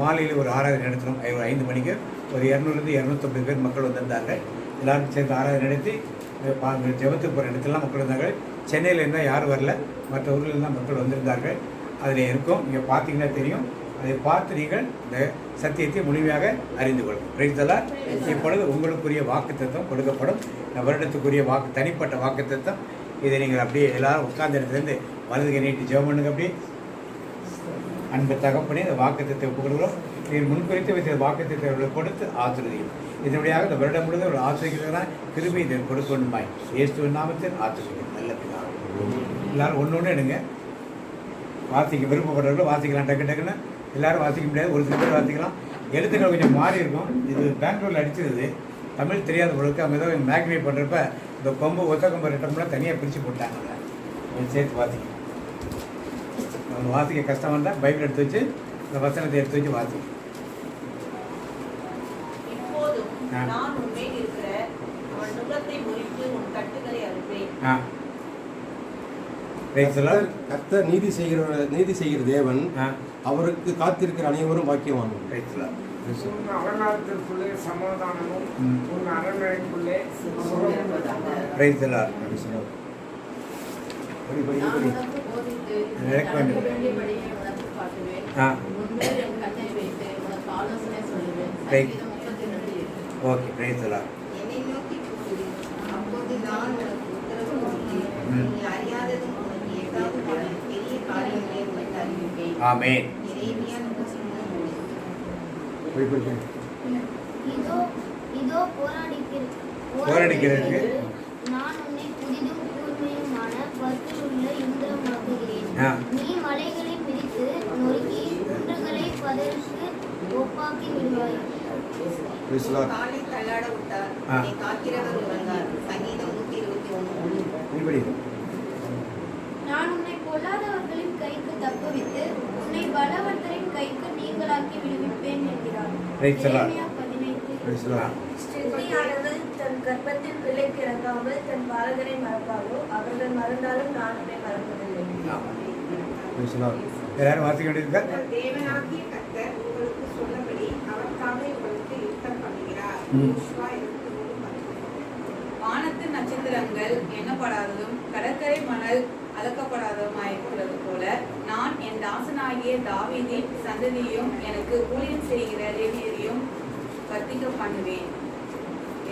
மாலையில் ஒரு ஆராதனை நடத்தினோம். 5 மணிக்கு ஒரு 200 250 பேர் மக்கள் வந்திருந்தார்கள். எல்லாரும் சேர்ந்து ஆராதனை நடத்தி ஜெபத்துக்கு போகிற இடத்துலாம் மக்கள் வந்தார்கள். சென்னையில் இருந்தால் யாரும் வரல, மற்ற ஊரில் தான் மக்கள் வந்திருந்தார்கள். அதில் இருக்கும். நீங்கள் பார்த்தீங்கன்னா தெரியும். அதை பார்த்து நீங்கள் இந்த சத்தியத்தை முழுமையாக அறிந்து கொள்ளும். Price the Lord. இப்பொழுது உங்களுக்குரிய வாக்குத்தத்தம் கொடுக்கப்படும். இந்த வருடத்துக்குரிய தனிப்பட்ட வாக்குத்தத்தம். இதை நீங்கள் அப்படியே எல்லாரும் உட்கார்ந்த இடத்துலேருந்து வலதுகை நீட்டி ஜெபம் பண்ணுங்க. அப்படி அன்பு தகப்பனே இந்த வாக்குத்தத்தை ஒப்புக்கொள்கிறோம். நீங்கள் முன்குறித்து வைத்த வாக்குத்தத்தை கொடுத்து ஆசிர்வதியும். இதனுடையாக இந்த வருடம் முழுவதும் ஒரு ஆசிரியர்களாக கிருபை இதை கொடுக்க வேண்டுமாய் இயேசுவின் நாமத்தில் ஆசிர்வதியும். நல்ல பிதாவே. எல்லாரும் ஒன்று எடுங்க. வாசிக்க விருப்பப்படுறவங்களும் வாசிக்கலாம். டக்குன்னு எல்லாரும் வாசிக்க முடியாது. ஒரு சில பேர் வாசிக்கலாம். எழுத்துக்கள் கொஞ்சம் மாறி இருக்கும். இது பெங்களூரில் அடிச்சிருது. தமிழ் தெரியாத பொழுது அவங்க ஏதோ மேக்னிஃபை பண்ணுறப்ப இந்த கொம்பு ஒத்த கொம்பு ரெட்டம்லாம் தனியாக பிரித்து போட்டாங்க. சேர்த்து வாசிக்கணும். அவங்க வாசிக்க கஷ்டமாக இருந்தால் பைபிள் எடுத்து வச்சு இந்த வசனத்தை எடுத்து வச்சு வாசிக்கணும். இப்போதும் நான் உன்மேல் இருக்கிற அவன் நுகத்தை முறித்து உன் கட்டுகளை அறுப்பேன். கர்த்தர் நீதி செய்கிற தேவன், அவருக்கு காத்திருக்கிற அனைவரும் பாக்கியவான்கள். உன் அலங்காரத்திற்குள்ளே சமாதானமும் உன் அரண்மனைக்குள்ளே சுகமும். Praise the Lord. Okay. Praise the Lord. Amen. இதோ போராடிக்கிறதுக்கு நான் உன்னை புதிதும் கூர்மையுமான பற்களுள்ள இந்திரமாக்குகிறேன். நீ மலைகளை மிதித்து நொறுக்கி குன்றுகளை பதருக்கு ஒப்பாக்கி விடுவாய். காலை தள்ளாட விட்டார், என்னை காக்கிறவர் இவன்தான். சங்கீதம் 121. நான் உன்னை பொல்லாதவர்களின் கைக்கு தப்புவித்து உன்னை பலவந்தரின் கைக்கு நீங்களாக்கி விடுவிப்பேன் என்கிறார். எரேமியா 15. ஸ்திரீயானவள் தன் கர்ப்பத்தில் பிள்ளைக்கு இறங்காமல் தன் பாலகனை மறப்பாளோ? அவர்கள் மறந்தாலும் நான் உன்னை மறப்பதில்லை. எல்லாரும் வாசிக்க வேண்டியிருக்கா? தேவனாகிய கர்த்தர் உங்களுக்கு சொன்னபடி அவருக்காக உங்களுக்கு யுத்தம் பண்ணுகிறார். வானத்து நட்சத்திரங்கள் எண்ணப்படாததும் கடற்கரை மணல் அளக்கப்படாததுமாயிருக்கிறது போல நான் என் தாசனாகிய தாவீதின் சந்ததியையும் எனக்கு ஊழியம் செய்கிற லேவியரையும் வர்த்திக்க பண்ணுவேன்.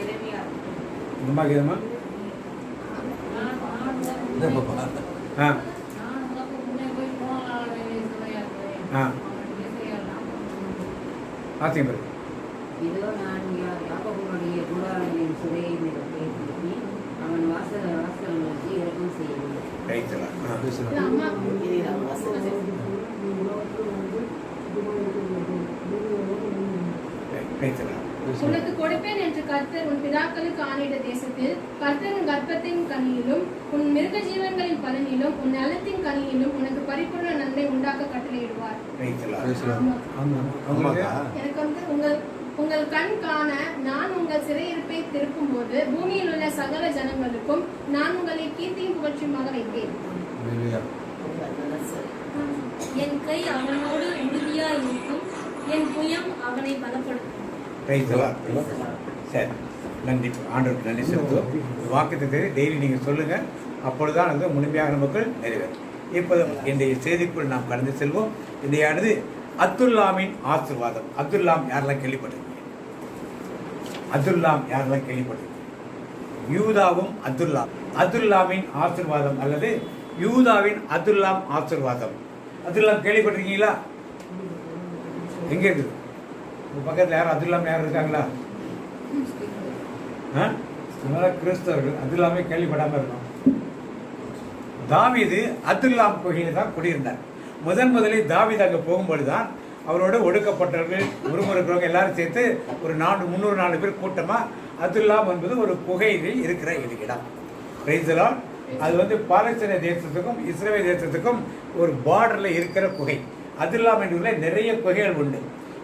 எரேமியா. இதோ நான் யாக்கோபுடைய கூடாரங்களின் சுரையை திருப்பி அவன் வாசல்களுக்கு இரக்கம் செய்வேன். உனக்கு கொடுப்பேன் என்று கர்த்தர் உன் பிதாக்களுக்கு ஆணையிட்ட தேசத்தில் கர்த்தர் உன் கர்ப்பத்தின் கனியிலும் உன் மிருக ஜீவன்களின் பலனிலும் உன் நிலத்தின் கனியிலும் உனக்கு பரிபூர்ண நன்மை உண்டாக்க கட்டளையிடுவார். எனக்கு உங்கள் கண் காண நான் உங்கள் சிறையிருப்பை திருப்பும் போது பூமியில் உள்ள சகல ஜனங்களுக்கும் நான் உங்களை கீர்த்தியும் புகழ்ச்சியுமாக வைப்பேன். என் கை அவனோடு உறுதியாய் இருக்கும், என் புயம் அவனை பலப்படுத்தும். சரி, நன்றி. ஆண்டவருக்கு நன்றி செலுத்துவோம். வாக்குத்தத்தை டெய்லி நீங்கள் சொல்லுங்கள். அப்பொழுதுதான் அது முழுமையாக நமக்கு நிறைவேறும். இப்போது இன்றைய செய்திக்குள் நாம் கடந்து செல்வோம். இன்றையானது அப்துல்லாமின் ஆசீர்வாதம். அப்துல்லாம் யாரெல்லாம் கேள்விப்பட்டிருக்கீங்க? அப்துல்லாம் யாரெல்லாம் கேள்விப்பட்டிருக்கீங்க? யூதாவும் அதுல்லாம் ஆசீர்வாதம் அல்லது யூதாவின் அதுல்லாம் ஆசீர்வாதம். அதுல்லாம் கேள்விப்பட்டிருக்கீங்களா? எங்க இருக்குது? உங்க பக்கத்தில் யாரும் அதுல்லாம் யாரும் இருக்காங்களா? கிறிஸ்தவர்கள் அதுல்லாமே கேள்விப்படாம இருக்கணும். தாவீது அதுல்லாம் கோயிலில் தான் குடியிருந்தார். முதலில் தாவீது அங்கே போகும்பொழுதுதான் அவரோட ஒடுக்கப்பட்டவர்கள் முறுமுறுக்கிறவங்க எல்லாரும் சேர்த்து ஒரு 300-400 பேர் கூட்டமாக அதுல்லாம் என்பது ஒரு குகையில் இருக்கிற இடம். பிரைஸ்லாம் அது பாலஸ்தீன தேசத்துக்கும் இஸ்ரேல் தேசத்துக்கும் ஒரு பார்டரில் இருக்கிற குகை. அதுல்லாம் என்ற நிறைய குகைகள் உண்டு.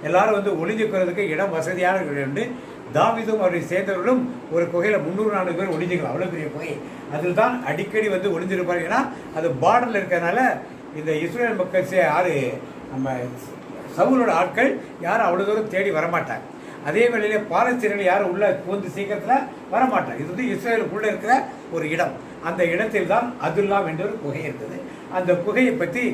எல்லாரும் ஒளிஞ்சுக்கிறதுக்கு இடம் வசதியான உண்டு. தாவீதும் அவரை சேர்ந்தவர்களும் ஒரு குகையில் 300-400 பேர் ஒளிஞ்சுக்கலாம். அவ்வளோ பெரிய குகை. அதில் தான் அடிக்கடி ஒளிஞ்சிருப்பாங்க. ஏன்னா அது பார்டரில் இருக்கிறதுனால இந்த இஸ்ரேல் மக்கள் யார் நம்ம சவுலோட ஆட்கள் யாரும் அவ்வளோ தூரம் தேடி வரமாட்டாங்க. அதே வேளையில் பாலஸ்தீனர்கள் யாரும் உள்ள பூந்து சீக்கிரத்தில் வரமாட்டாங்க. இது இஸ்ரேலுக்குள்ளே இருக்கிற ஒரு இடம். அந்த இடத்தில் தான் அதுல்லாம் என்ற ஒரு குகை இருக்குது. அந்த குகையை பற்றி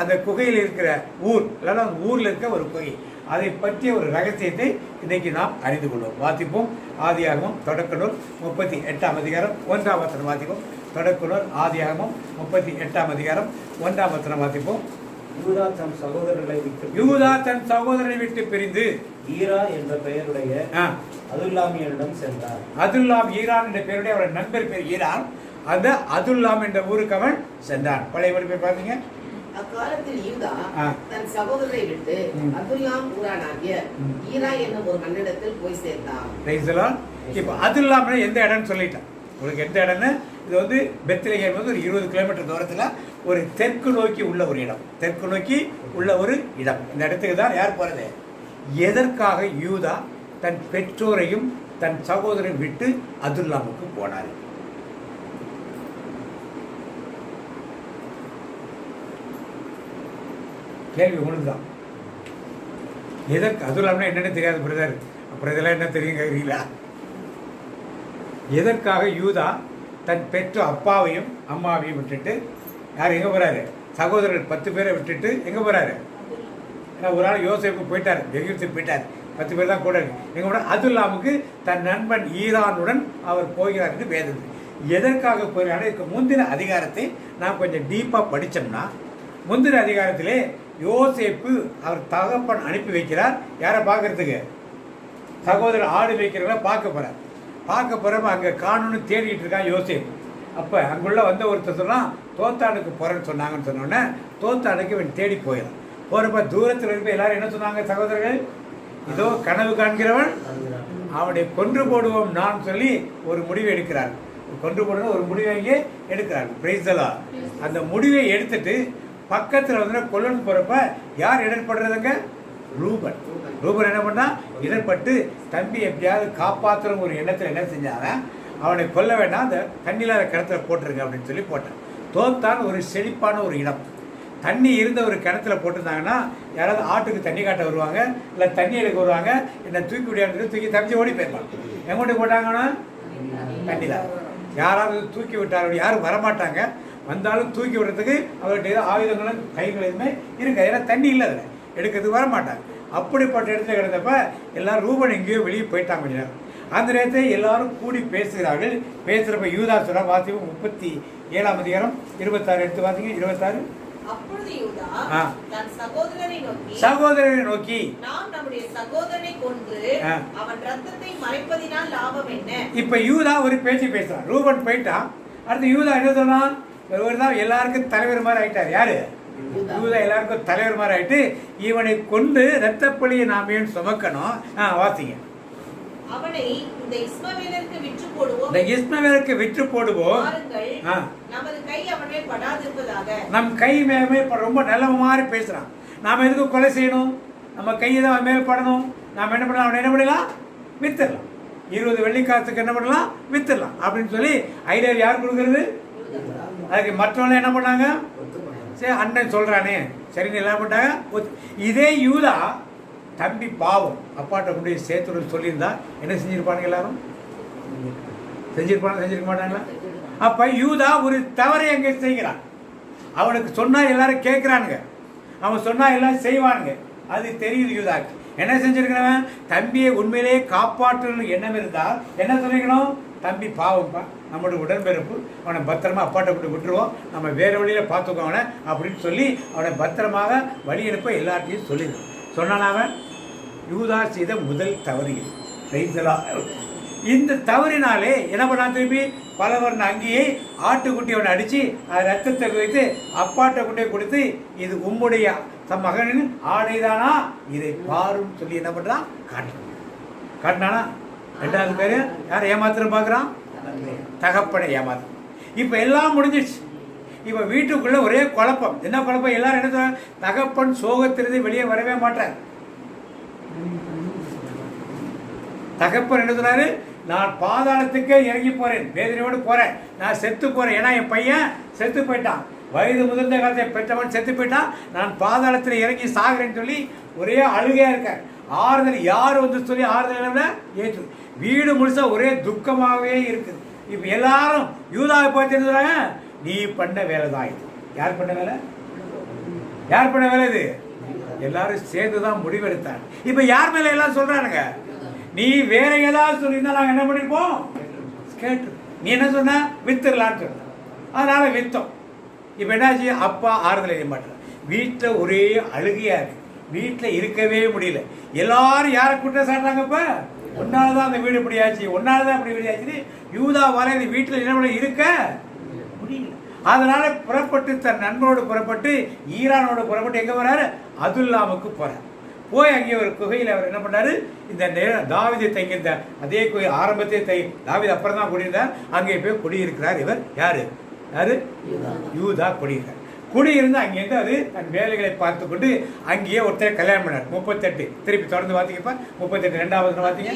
அந்த குகையில் இருக்கிற ஊர் இல்லைன்னா அந்த ஊரில் இருக்க ஒரு குகை, அதை பற்றிய ஒரு ரகசியத்தை இன்னைக்கு நாம் அறிந்து கொள்வோம். வாசிப்போம். ஆதியாகமம் தொடக்க நூல் 38ஆம் அதிகாரம் 1ஆம் வசனம் வாசிப்போம். தொடக்க நூல் ஆதியாகமம் 38ஆம் அதிகாரம் 1ஆம் வசனம் வாசிப்போம். யூதா தன் சகோதரனை விட்டு பிரிந்து ஈரா என்ற பெயருடைய அதுல்லாமியனிடம் சென்றார். அதுல்லாம் ஈரான் என்ற பெயருடைய அவருடைய நண்பர் பேர் ஈரான். அந்த அதுல்லாம் என்ற ஊருக்கு அவன் சென்றான். பழைய பேர் பார்த்தீங்க. அக்காலத்தில் யூதா தன் சகோதரரை விட்டு அதுல்லாம் ஊரானாகிய ஈரா என்னும் ஒரு மன்னிடத்தில் போய் சேர்ந்தான். இப்ப அதுல்லாம் எந்த இடம்னு சொல்லிட்டான். உங்களுக்கு எந்த இடம்னு இது பெத்லகேம் ஒரு 20 கிலோமீட்டர் தூரத்துல ஒரு தெற்கு நோக்கி உள்ள ஒரு இடம். தெற்கு நோக்கி உள்ள ஒரு இடம். இந்த இடத்துக்கு தான் யார் போறது? எதற்காக யூதா தன் பெற்றோரையும் தன் சகோதரரையும் விட்டு அதுல்லாமுக்கு போனார்? கேள்வி உங்களுக்கு தான். எதற்கு அதுல்லாம்னா என்னன்னு தெரியாது பிரதர். அப்புறம் இதெல்லாம் என்ன தெரியும் கேட்குறீங்களா? எதற்காக யூதா தன் பெற்ற அப்பாவையும் அம்மாவையும் விட்டுட்டு யார் எங்கே போகிறாரு? சகோதரர்கள் 10 பேரை விட்டுட்டு எங்கே போகிறாரு? ஏன்னா ஒரு ஆள் யோசேப்பு போயிட்டார், எகிப்துக்கு போயிட்டார். 10 பேர் தான் கூட இருக்கு. எங்கே போனால் அதுல்லாமுக்கு தன் நண்பன் ஈரானுடன் அவர் போகிறார் என்று வேதம். எதற்காக போகிறார்? இதுக்கு முந்தின அதிகாரத்தை நாம் கொஞ்சம் டீப்பாக படித்தோம்னா, முந்தின அதிகாரத்திலே யோசேப்பு அவர் தகப்பன் அனுப்பி வைக்கிறார். யாரை பார்க்கறதுக்கு? சகோதரர் ஆடு வைக்கிறவங்கள பார்க்க போகிறார். பார்க்க போகிறப்ப அங்கே காணுன்னு தேடிட்டு இருக்கான் யோசேப்பு. அப்போ அங்குள்ள ஒருத்தர் சொன்னால் தோத்தானுக்கு போகிறேன்னு சொன்னாங்கன்னு சொன்னோடனே தோத்தானுக்கு இவன் தேடி போயிடான். போகிறப்ப தூரத்தில் இருக்க எல்லாரும் என்ன சொன்னாங்க? சகோதரர்கள், இதோ கனவு காண்கிறவன் அவனை கொன்று போடுவோம் நான் சொல்லி ஒரு முடிவை எடுக்கிறார். கொன்று போடுவோம் ஒரு முடிவை இங்கே எடுக்கிறார். பிரைஸ்தலா. அந்த முடிவை எடுத்துட்டு பக்கத்தில் கொல்லணும் போகிறப்ப யார் இடர்படுறதுங்க? ரூபன். ரூபன் என்ன பண்ணா? இடர்பட்டு தம்பி எப்படியாவது காப்பாற்றுற ஒரு எண்ணத்தில் என்ன செஞ்சாங்க? அவனை கொல்ல வேண்டாம், அந்த தண்ணியில்லாத கிணத்துல போட்டுருங்க அப்படின்னு சொல்லி போட்டான். தோத்தான் ஒரு செழிப்பான ஒரு இடம். தண்ணி இருந்த ஒரு கிணத்துல போட்டிருந்தாங்கன்னா யாராவது ஆட்டுக்கு தண்ணி காட்ட வருவாங்க, இல்லை தண்ணி எடுக்க வருவாங்க, என்ன தூக்கி விடான்னு தூக்கி தப்பிச்சு ஓடி போயிருப்பாங்க. எங்கோட்டு போட்டாங்கன்னா தண்ணியில். யாராவது தூக்கி விட்டார், யாரும் வரமாட்டாங்க. வந்தாலும் தூக்கி விடுறதுக்கு அவர்கிட்ட ஏதோ ஆயுதங்களும் கைகள் எதுவுமே இருக்காது. ஏன்னா தண்ணி இல்லை, அதில் எடுக்கிறதுக்கு வரமாட்டாங்க. அப்படிப்பட்ட இடத்துல கிடந்தப்ப எல்லாரும் ரூபன் எங்கேயோ வெளியே போயிட்டாங்க. கொஞ்ச நேரம் அந்த நேரத்தை எல்லாரும் கூடி பேசுகிறார்கள். பேசுறப்ப யூதா சொல்ற வாசிப்பு 37ஆம் அதிகாரம் 26 எடுத்து வாசிங்க. 26. அப்பொழுது யூதா தன் சகோதரரை நோக்கி நாம் நம்முடைய சகோதரனை கொன்று அவன் ரத்தத்தை மறைப்பதினால் லாபம் என்ன? இப்ப யூதா ஒரு பேச்சு பேசுறான். ரூபன் போயிட்டான். அடுத்து யூதா என்ன சொன்னான்? ஒருவர் எல்லாருக்கும் தலைவர் மாதிரி ஆயிட்டார். யாரு? யூதா எல்லாருக்கும் தலைவர் மாதிரி ஆயிட்டு இவனை கொண்டு ரத்தப்பழியை நாம் ஏன் சுமக்கணும்? வாசிங்க. அவனை இந்த இஸ்மவேலருக்கு விற்று போடுவோம். இந்த இஸ்மவேலருக்கு விற்று போடுவோம். நமது கை அவன் மேல் படாதிருப்பதாக. நம் கை மேலே ரொம்ப நல்ல மாதிரி பேசுறான். நாம எதுக்கு கொலை செய்யணும்? நம்ம கையை தான் மேல் படணும். நாம் என்ன பண்ணலாம்? அவனை என்ன பண்ணலாம்? வித்துடலாம். 20 வெள்ளிக்காசுக்கு என்ன பண்ணலாம்? வித்துடலாம் அப்படின்னு சொல்லி ஐடியா யார் கொடுக்கறது? அதுக்கு மற்றவங்க என்ன பண்ணாங்க? சரி அண்ணன் சொல்றானே சரின்னு எல்லாம் பண்ணாங்க. இதே யூதா தம்பி பாவம் அப்பாட்ட கொண்டு சேர்த்து சொல்லியிருந்தா என்ன செஞ்சிருப்பானுங்க? எல்லாரும் செஞ்சிருக்க மாட்டாங்களா? அப்ப யூதா ஒரு தவறை எங்க செய்கிறான். அவனுக்கு சொன்னா எல்லாரும் கேட்கிறானுங்க, அவன் சொன்னா எல்லாரும் செய்வானுங்க. அது தெரியுது யூதாக்கு. என்ன செஞ்சிருக்கிறவன்? தம்பியை உண்மையிலேயே காப்பாற்றணும் எண்ணம் இருந்தால் என்ன சொல்லிக்கணும்? தம்பி பாவம்ப்பா, நம்மளுடைய உடன்பிறப்பு, அவனை பத்திரமா அப்பாட்ட கொண்டு விட்டுருவோம், நம்ம வேறு வழியில் பார்த்துக்கோ அவனை அப்படின்னு சொல்லி அவனை பத்திரமாக வழி அனுப்ப எல்லாத்தையும் சொல்லிடுவோம். சொன்னான் அவன். யூதா செய்த முதல் தவறு இது. இந்த தவறினாலே என்ன பண்ணா, திருப்பி பலவர்ண அங்கேயே ஆட்டுக்குட்டி அவனை அடித்து அது ரத்தத்தை வைத்து அப்பாட்ட கொண்டே கொடுத்து, இது உம்முடைய தம் மகனின் ஆடைதானா, இதை பாரும் சொல்லி என்ன பண்ணுறான், காட்டினானா. ரெண்டாவது பேர் யாரை ஏமாத்திரம் பார்க்குறான், தகப்பனை ஏமாத்திரம். இப்போ எல்லாம் முடிஞ்சிடுச்சு. இப்போ வீட்டுக்குள்ள ஒரே குழப்பம். என்ன குழப்பம்? எல்லாரும் என்ன சொல்றாங்க, தகப்பன் சோகத்திலிருந்து வெளியே வரவே மாட்டார். தகப்பன் என்ன சொன்னாரு, நான் பாதாளத்துக்கே இறங்கி போறேன், வேதனையோடு போறேன், நான் செத்து போறேன். ஏன்னா என் பையன் செத்து போயிட்டான், வயது முதிர்ந்த காலத்தை பெற்றவன் செத்து போயிட்டான், நான் பாதாளத்தில் இறங்கி சாகிறேன்னு சொல்லி ஒரே அழுகையா இருக்கார். ஆறுதல் யார் வந்து சொல்லி ஆறுதல் ஏற்று வீடு முழுசா ஒரே துக்கமாகவே இருக்குது. இப்ப எல்லாரும் யூதாவை பார்த்து, நீ பண்ண வேலை தான் இது. யார் பண்ண வேலை? யார் பண்ண வேலை இது? எல்லாரும் சேர்ந்துதான் முடிவெடுத்தாங்க. இப்ப யார் மேல எல்லாம் சொல்றானுங்க, நீ வேற ஏதாவது சொல்லியிருந்தா நாங்க என்ன பண்ணிருப்போம், கேட்டு. நீ என்ன சொன்ன, வித்துடலான்னு சொன்ன, அதனால வித்தோம். இப்ப என்னாச்சு, அப்பா ஆறுதல் செய்ய மாட்டேன், வீட்டுல ஒரே அழுகையா இருக்கு, வீட்டுல இருக்கவே முடியல. எல்லாரும் யாரை குற்றம் சாட்டுறாங்க, இப்ப ஒன்னாலதான் அந்த வீடு இப்படி ஆச்சு, ஒன்னாலதான் இப்படி வீடு ஆச்சு. யூதா வர இந்த வீட்டுல என்ன இருக்க முடியல. அதனால புறப்பட்டு தன் நண்பனோடு புறப்பட்டு ஈரானோடு புறப்பட்டு எங்க வர்றாரு, அதுல்லாமுக்கு போறார். போய் அங்கே ஒரு குகையில் அவர் என்ன பண்ணாரு, இந்த தாவீது தங்கியிருந்த அதே குகை ஆரம்பத்தை தாவீது அப்புறம் தான் குடியிருந்தார். அங்கே போய் குடியிருக்கிறார். இவர் யாரு? யாரு? யூதா குடியிருக்கார். குடியிருந்து அங்கேருந்து அது தன் வேலைகளை பார்த்து கொண்டு அங்கேயே ஒருத்தரை கல்யாணம் பண்ணார். 38 திருப்பி தொடர்ந்து பார்த்தீங்கப்பா, 38 ரெண்டாவது பார்த்தீங்க.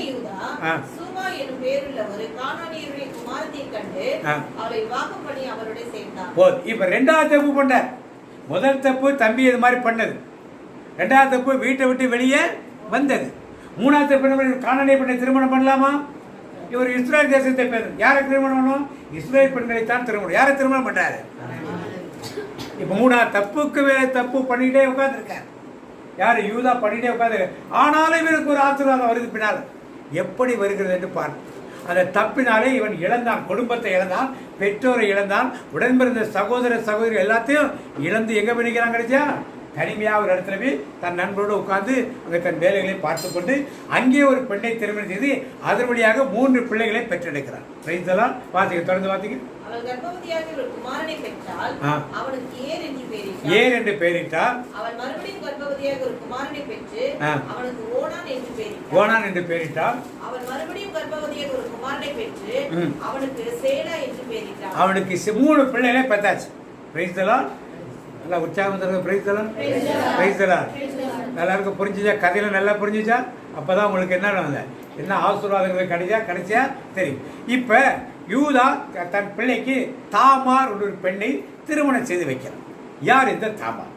இப்ப ரெண்டாவது தப்பு பண்ண, முதல் தப்பு தம்பி இது மாதிரி பண்ணது, ரெண்டாவது தப்பு வீட்டை விட்டு வெளியே வந்தது, மூணாவது தப்பு காணானிய பெண்ணை திருமணம் பண்ணலாமா? இவர் இஸ்ரேல் தேசத்தை பேர் யாரை திருமணம் பண்ணணும்? இஸ்ரேல் பெண்களை தான் திருமணம். யாரை திருமணம் பண்றாரு? இப்ப மூணாவது தப்புக்கு வேற தப்பு பண்ணிட்டே உட்கார்ந்துருக்காரு. யாரு? யூதா பண்ணிட்டே உட்கார்ந்து. ஆனாலும் இவருக்கு ஒரு ஆசீர்வாதம் வருது பின்னால். எப்படி வருகிறது என்று பார்த்து, அந்த தப்பினாலே இவன் இழந்தான், குடும்பத்தை இழந்தான், பெற்றோரை இழந்தான், உடன்பிறந்த சகோதர சகோதரி எல்லாத்தையும் இழந்து எங்க பண்ணிக்கிறான், கிடைச்சா தனிமையாக ஒரு இடத்துல போய் தன் நண்பரோடு உட்கார்ந்து அங்கே தன் வேலைகளை பார்த்து கொண்டு அங்கே ஒரு பெண்ணை திருமணம் செய்து அதன் வழியாக 3 பிள்ளைகளை பெற்றெடுக்கிறார். வாசிக்க தொடர்ந்து வாசிக்க. ஏர் என்று பெயரிட்டார். ஓனான் என்று பெயரிட்டார். அவனுக்கு 3 பிள்ளைகளை பெற்றாச்சு. நல்லா உற்சாகம் தருங்க. நல்லா இருக்க புரிஞ்சுச்சா? கதையில நல்லா புரிஞ்சுச்சா? அப்பதான் உங்களுக்கு என்ன ஆசீர்வாதங்கள் கிடைச்சா தெரியும். இப்ப யூதா தன் பிள்ளைக்கு தாமார் ஒரு பெண்ணை திருமணம் செய்து வைக்கிறார். யார் இந்த தாமார்?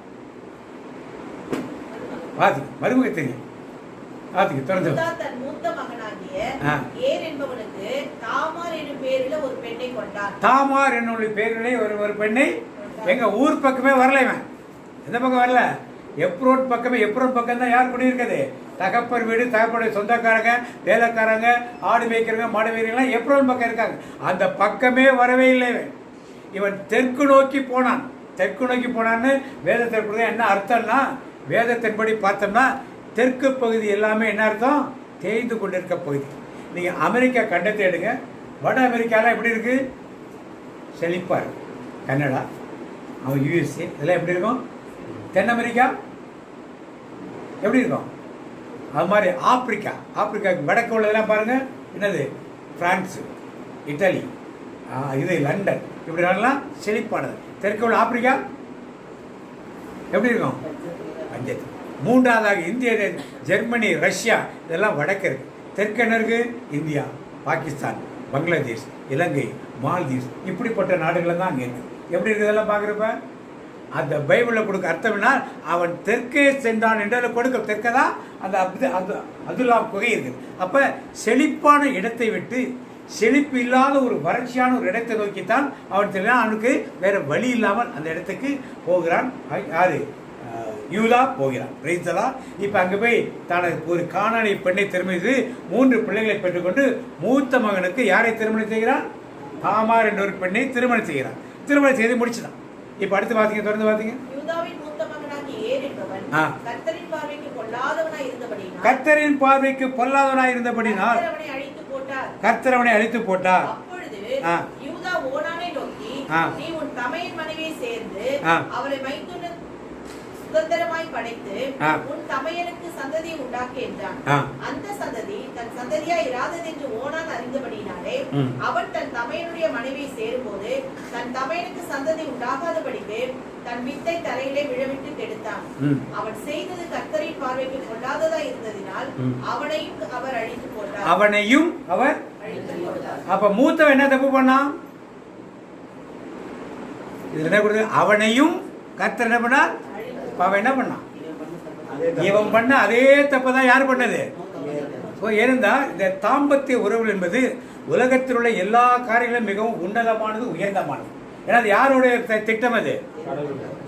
மருமக தெரியும். தொடர்ந்து. தாமார் என்னுடைய பேரிலே ஒரு பெண்ணை, எங்க ஊர் பக்கமே வரல, இவன் எந்த பக்கம் வரல, எப்ரோன் பக்கமே. எப்ரோன் பக்கம் தான் யார் குடியிருக்குது? தகப்பர் வீடு, தகப்பனுடைய சொந்தக்காரங்க, வேலைக்காரங்க, ஆடு மேய்க்கிறவங்க, மாடு மேய்க்கிறவங்க எப்ரோன் பக்கம் இருக்காங்க. அந்த பக்கமே வரவே இல்லை. இவன் தெற்கு நோக்கி போனான். தெற்கு நோக்கி போனான்னு வேதத்திற்கு என்ன அர்த்தம்னா, வேதத்தின்படி பார்த்தோம்னா தெற்கு பகுதி எல்லாமே என்ன அர்த்தம்? தேய்ந்து கொண்டிருக்க பகுதி. நீங்க அமெரிக்கா கண்டத்தை எடுங்க, வட அமெரிக்காலாம் எப்படி இருக்கு? செழிப்பா இருக்கு. கனடா, அவன் யூஎஸ்ஏ இதெல்லாம் எப்படி இருக்கும்? தென் அமெரிக்கா எப்படி இருக்கும்? அது மாதிரி ஆப்பிரிக்காவுக்கு வடக்கு உள்ளதெல்லாம் பாருங்க, என்னது? பிரான்ஸு, இட்டலி, இது லண்டன், இப்படி எல்லாம் செழிப்பானது. தெற்கு உள்ள ஆப்பிரிக்கா எப்படி இருக்கும்? பஞ்சத்து. மூன்றாவதாக இந்திய, ஜெர்மனி, ரஷ்யா இதெல்லாம் வடக்கு இருக்கு. தெற்கு என்ன இருக்கு? இந்தியா, பாகிஸ்தான், பங்களாதேஷ், இலங்கை, மால்தீவ்ஸ், இப்படிப்பட்ட நாடுகள் தான் அங்கே இருக்கு. எப்படி இருக்குதெல்லாம் பார்க்குறப்ப அந்த பைபிளில் கொடுக்க அர்த்தம்னா, அவன் தெற்கே சென்றான் என்று கொடுக்க. தெற்கதான் அந்த அதுல்லாம் குகை இருக்குது. அப்போ செழிப்பான இடத்தை விட்டு செழிப்பு இல்லாத ஒரு வறட்சியான ஒரு இடத்தை நோக்கித்தான் அவன் தெரியல. அவனுக்கு வேற வழி இல்லாமல் அந்த இடத்துக்கு போகிறான். யாரு? யூதா போகிறான். Price the Lord. இப்போ அங்கே போய் தனது ஒரு கானானி பெண்ணை திருமணம் செய்து 3 பிள்ளைகளை பெற்றுக்கொண்டு மூத்த மகனுக்கு யாரை திருமணம் செய்கிறான்? தாமார் என்ற ஒரு பெண்ணை திருமணம் செய்கிறான். திருமணம் செய்து முடிச்சுதான். இப்போ அடுத்து பார்த்தீங்க, தொடர்ந்து பார்த்தீங்க. யூதாவின் மூத்த மகனாகிய ஏர் என்பவன் கர்த்தரின் பார்வைக்கு பொல்லாதவனாய் இருந்தபடியினால் கர்த்தரின் பார்வைக்கு பொல்லாதவனாய் இருந்தபடினால் கர்த்தர் அவனை அழித்து போட்டார். அப்பொழுது யூதா ஓனானை நோக்கி, நீ உன் தமையன் மனைவியை சேர்ந்து அவளை மைத்துன சுதந்திரமாய் படைத்து உன் தமையனுக்கு சந்ததியை உண்டாக்கு என்றான். அந்த சந்ததி தன் சந்ததியா இராதது என்று ஓனான் அறிந்தபடினாலே அவன் தன் தமையனுடைய மனைவியை சேரும்போது தன் தமையனுக்கு சந்ததி உண்டாகாதபடிக்கு தன் வித்தை தரையிலே விழவிட்டு கெடுத்தான். அவன் செய்தது கர்த்தரின் பார்வைக்கு கொள்ளாததா இருந்ததினால் அவனையும் அவர் அழித்து போட்டார். அவனையும் அவர் அப்ப மூத்தவன் என்ன தப்பு பண்ணான்? இதுல என்ன கொடுத்து அவனையும் கர்த்தர் என்ன பண்ணார்? அவன் என்ன பண்ணான்? இவன் பண்ண அதே தப்பதான் யார் பண்ணது? ஏனென்றா இந்த தாம்பத்திய உறவுகள் என்பது உலகத்தில் உள்ள எல்லா காரியங்களும் மிகவும் உன்னதமானது, உயர்ந்தமானது. ஏன்னா அது யாருடைய திட்டம்? அது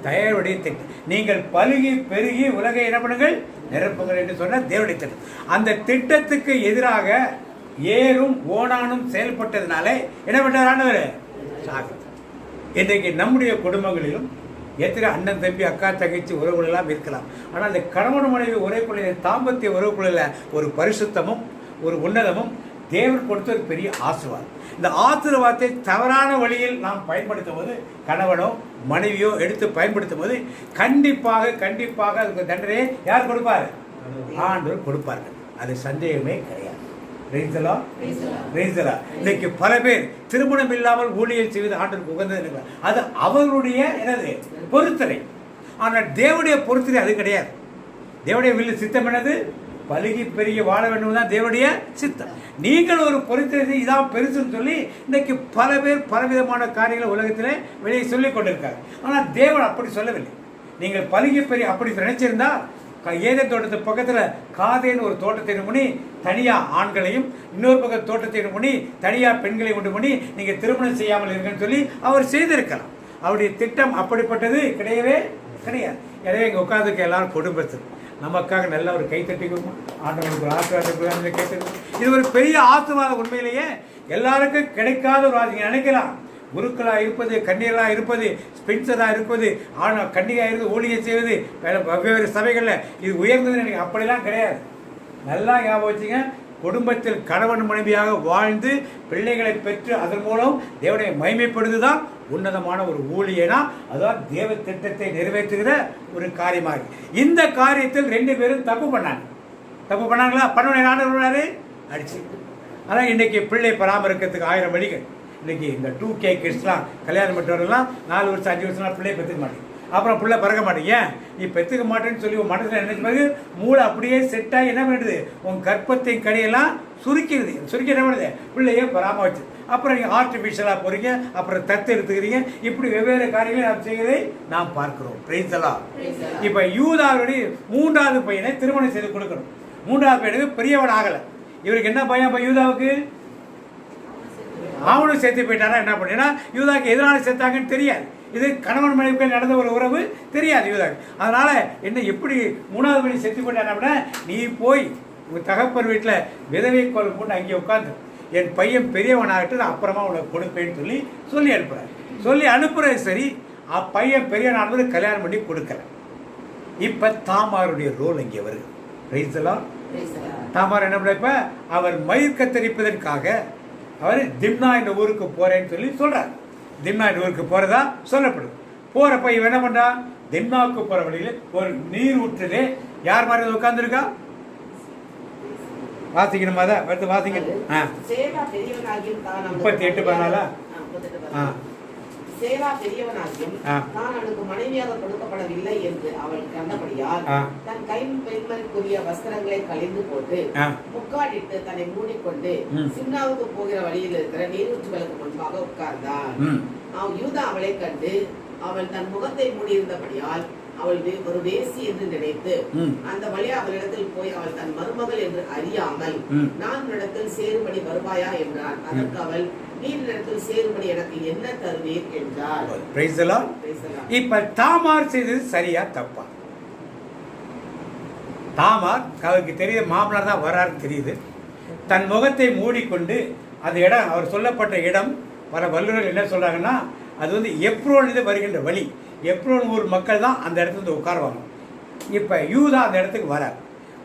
தயாருடைய திட்டம். நீங்கள் பலுகி பெருகி உலகை என்ன பண்ணுங்கள், நிரப்புங்கள் என்று சொன்ன தேவனுடைய திட்டம். அந்த திட்டத்துக்கு எதிராக ஏரும் ஓனானும் செயல்பட்டதுனாலே என்ன பண்ணார் ஆண்டவர்? இன்றைக்கு நம்முடைய குடும்பங்களிலும் எத்தனை அண்ணன் தம்பி அக்கா தங்கச்சி உறவுகள் எல்லாம் இருக்கலாம். ஆனால் அந்த கணவன் மனைவி உறவுக்குள்ள தாம்பத்திய உறவுக்குள்ள ஒரு பரிசுத்தமும் ஒரு உன்னதமும் தேவன் கொடுத்த ஒரு பெரிய ஆசீர்வாதம். இந்த ஆசீர்வாதத்தை தவறான வழியில் நாம் பயன்படுத்தும் போது, கணவனோ மனைவியோ எடுத்து பயன்படுத்தும் போது கண்டிப்பாக அதுக்கு தண்டனையை யார் கொடுப்பார்? ஆண்டவர் கொடுப்பார்கள். அது சந்தேகமே கிடையாது. இன்னைக்கு பல பேர் திருமணம் இல்லாமல் ஊழியர் செய்வது ஆண்டவருக்கு உகந்தது. அது அவர்களுடைய என்னது பொறுத்தனை. ஆனால் தேவனுடைய பொறுத்தனை அது கிடையாது. தேவனுடைய வில்லு சித்தம் என்னது? பலுகி பெருகி வாழ வேண்டும் தான் தேவனுடைய சித்தம். நீங்கள் ஒரு பொறுத்தனை இதான் பெருசுன்னு சொல்லி இன்னைக்கு பல பேர் பலவிதமான காரியங்களை உலகத்திலே வெளியே சொல்லிக் கொண்டிருக்காங்க. ஆனால் தேவன் அப்படி சொல்லவில்லை. நீங்கள் பலுகி பெருகி அப்படி நினைச்சிருந்தா ஏதேன் தோட்டத்து பக்கத்தில் காதேன்னு ஒரு தோட்டத்தை பண்ணி தனியாக ஆண்களையும் இன்னொரு பக்கம் தோட்டத்தை பண்ணி தனியாக பெண்களையும் உண்டு பண்ணி நீங்கள் திருமணம் செய்யாமல் இருக்குன்னு சொல்லி அவர் செய்திருக்கலாம். அவருடைய திட்டம் அப்படிப்பட்டது கிடையவே கிடையாது. எனவே இங்கே உட்காந்துருக்க எல்லாரும் குடும்பத்தில் நமக்காக நல்ல ஒரு கைத்தட்டிக்கும் ஆண்டவனுக்கு ஒரு ஆசீர்வாதம் கேட்டு இது ஒரு பெரிய ஆசீர்வாதம். உண்மையிலேயே எல்லாருக்கும் கிடைக்காத ஒரு ஆசை. நினைக்கலாம் குருக்களாக இருப்பது, கன்னியர்களாக இருப்பது, ஸ்பென்சராக இருப்பது, ஆனால் கன்னியாக இருந்து ஊழியர் செய்வது வெவ்வேறு சபைகளில் இது உயர்ந்தது எனக்கு அப்படிலாம் கிடையாது. நல்லா ஞாபகம் வச்சுங்க. குடும்பத்தில் கணவன் மனைவியாக வாழ்ந்து பிள்ளைகளை பெற்று அதன் மூலம் தேவனை மகிமைப்படுத்துதான் உன்னதமான ஒரு ஊழியனா, அதுதான் தேவ திட்டத்தை நிறைவேற்றுகிற ஒரு காரியமாக. இந்த காரியத்தில் 2 பேரும் தப்பு பண்ணாங்களா? பண்ண ஆண்டவர் அடிச்சு. ஆனால் இன்னைக்கு பிள்ளை பராமரிக்கிறதுக்கு 1000 வழிகள். இன்னைக்கு இந்த 2K கிட்ஸ்லாம் கல்யாணம் பண்ணுறவங்கலாம் 4 வருஷம் 5 வருஷம்லாம் பிள்ளையை பெற்றுக்க மாட்டேங்க. அப்புறம் பிள்ளை பிறக்க மாட்டேங்க. ஏன் நீ பெற்றுக்க மாட்டேன்னு சொல்லி உன் மனசில் நினைச்ச பிறகு மூளை அப்படியே செட்டாகி என்ன பண்ணுது? உன் கற்பத்தை கடையெல்லாம் சுருக்கி என்ன பண்ணுது? பிள்ளையே பராமரிச்சு அப்புறம் நீங்கள் ஆர்டிஃபிஷியலாக போகிறீங்க, அப்புறம் தத்து எடுத்துக்கிறீங்க. இப்படி வெவ்வேறு காரியங்களை நாம் செய்வதை நாம் பார்க்கிறோம். Price the Lord. இப்போ யூதாவுடைய 3வது பையனை திருமணம் செய்து கொடுக்கணும். 3வது பையனுக்கு பெரியவன் ஆகலை. இவருக்கு என்ன பையன்? இப்போ யூதாவுக்கு அவனும் சேர்த்து போயிட்டாரா? என்ன பண்ணா யூதாக்கு எதனால சேர்த்தாங்கன்னு தெரியாது. இது கணவன் மனைவிக்கு நடந்த ஒரு உறவு தெரியாது யூதாக்கு. அதனால என்ன எப்படி 3வது மணி செத்து போயிட்டானா, நீ போய் உங்க தகப்பர் வீட்டில் விதவை கோல் போட்டு அங்கே உட்காந்து என் பையன் பெரியவனாகட்டு நான் அப்புறமா உனக்கு கொடுப்பேன்னு சொல்லி அனுப்புறது. சரி, பையன் பெரியவனானது கல்யாணம் பண்ணி கொடுக்கல. இப்ப தாமாருடைய ரோல் இங்கே வருது. Price the Lord. தாமார் என்ன பண்ண? அவர் மயிர் கத்தரிப்பதற்காக அவர் திம்னா என்ற ஊருக்கு போறேன்னு சொல்லி சொல்றார். திம்னா என்ற ஊருக்கு போறதா சொல்லப்படுது. போறப்ப இவன் என்ன பண்றான்? திம்னாவுக்கு போற வழியில ஒரு நீர் ஊற்றிலே யார் மாதிரி உட்கார்ந்துருக்கா? வாசிக்கணுமா? அதை அடுத்து வாசிங்க. 38 சேரா பெரியவனாகியும் தான் அவனுக்கு மனைவியாக கொடுக்கப்படவில்லை என்று அவள் கண்டபடியால் தன் கைப்பெண்மனுக்குரிய வஸ்திரங்களை கழிந்து போட்டு முக்காடிட்டு தன்னை மூடிக்கொண்டு சிம்னாவுக்கு போகிற வழியில் இருக்கிற நீரூற்றுகளுக்கு முன்பாக உட்கார்ந்தான். யூதா அவளை கண்டு அவள் தன் முகத்தை மூடியிருந்தபடியால் அவள் ஒரு வேசி என்று நினைத்து அந்த வழி அவளிடத்தில் போய் அவள் தன் மருமகள் என்று அறியாமல் நான் உன்னிடத்தில் சேரும்படி வருவாயா என்றான். அதற்கு அவள் நீரிடத்தில் சேரும்படி எனக்கு என்ன தருவீர் என்றார். இப்ப தாமார் செய்தது சரியா தப்பா? தாமார் அவருக்கு தெரியுது மாமனார் தான் வராருன்னு தெரியுது. தன் முகத்தை மூடிக்கொண்டு அந்த இடம், அவர் சொல்லப்பட்ட இடம், வர வல்லுநர்கள் என்ன சொல்கிறாங்கன்னா, அது வந்து எப்ரோன் இது வருகின்ற வழி. எப்ரோன் ஊர் மக்கள் தான் அந்த இடத்துல வந்து உட்காருவாங்க. இப்போ யூதா அந்த இடத்துக்கு வரார்.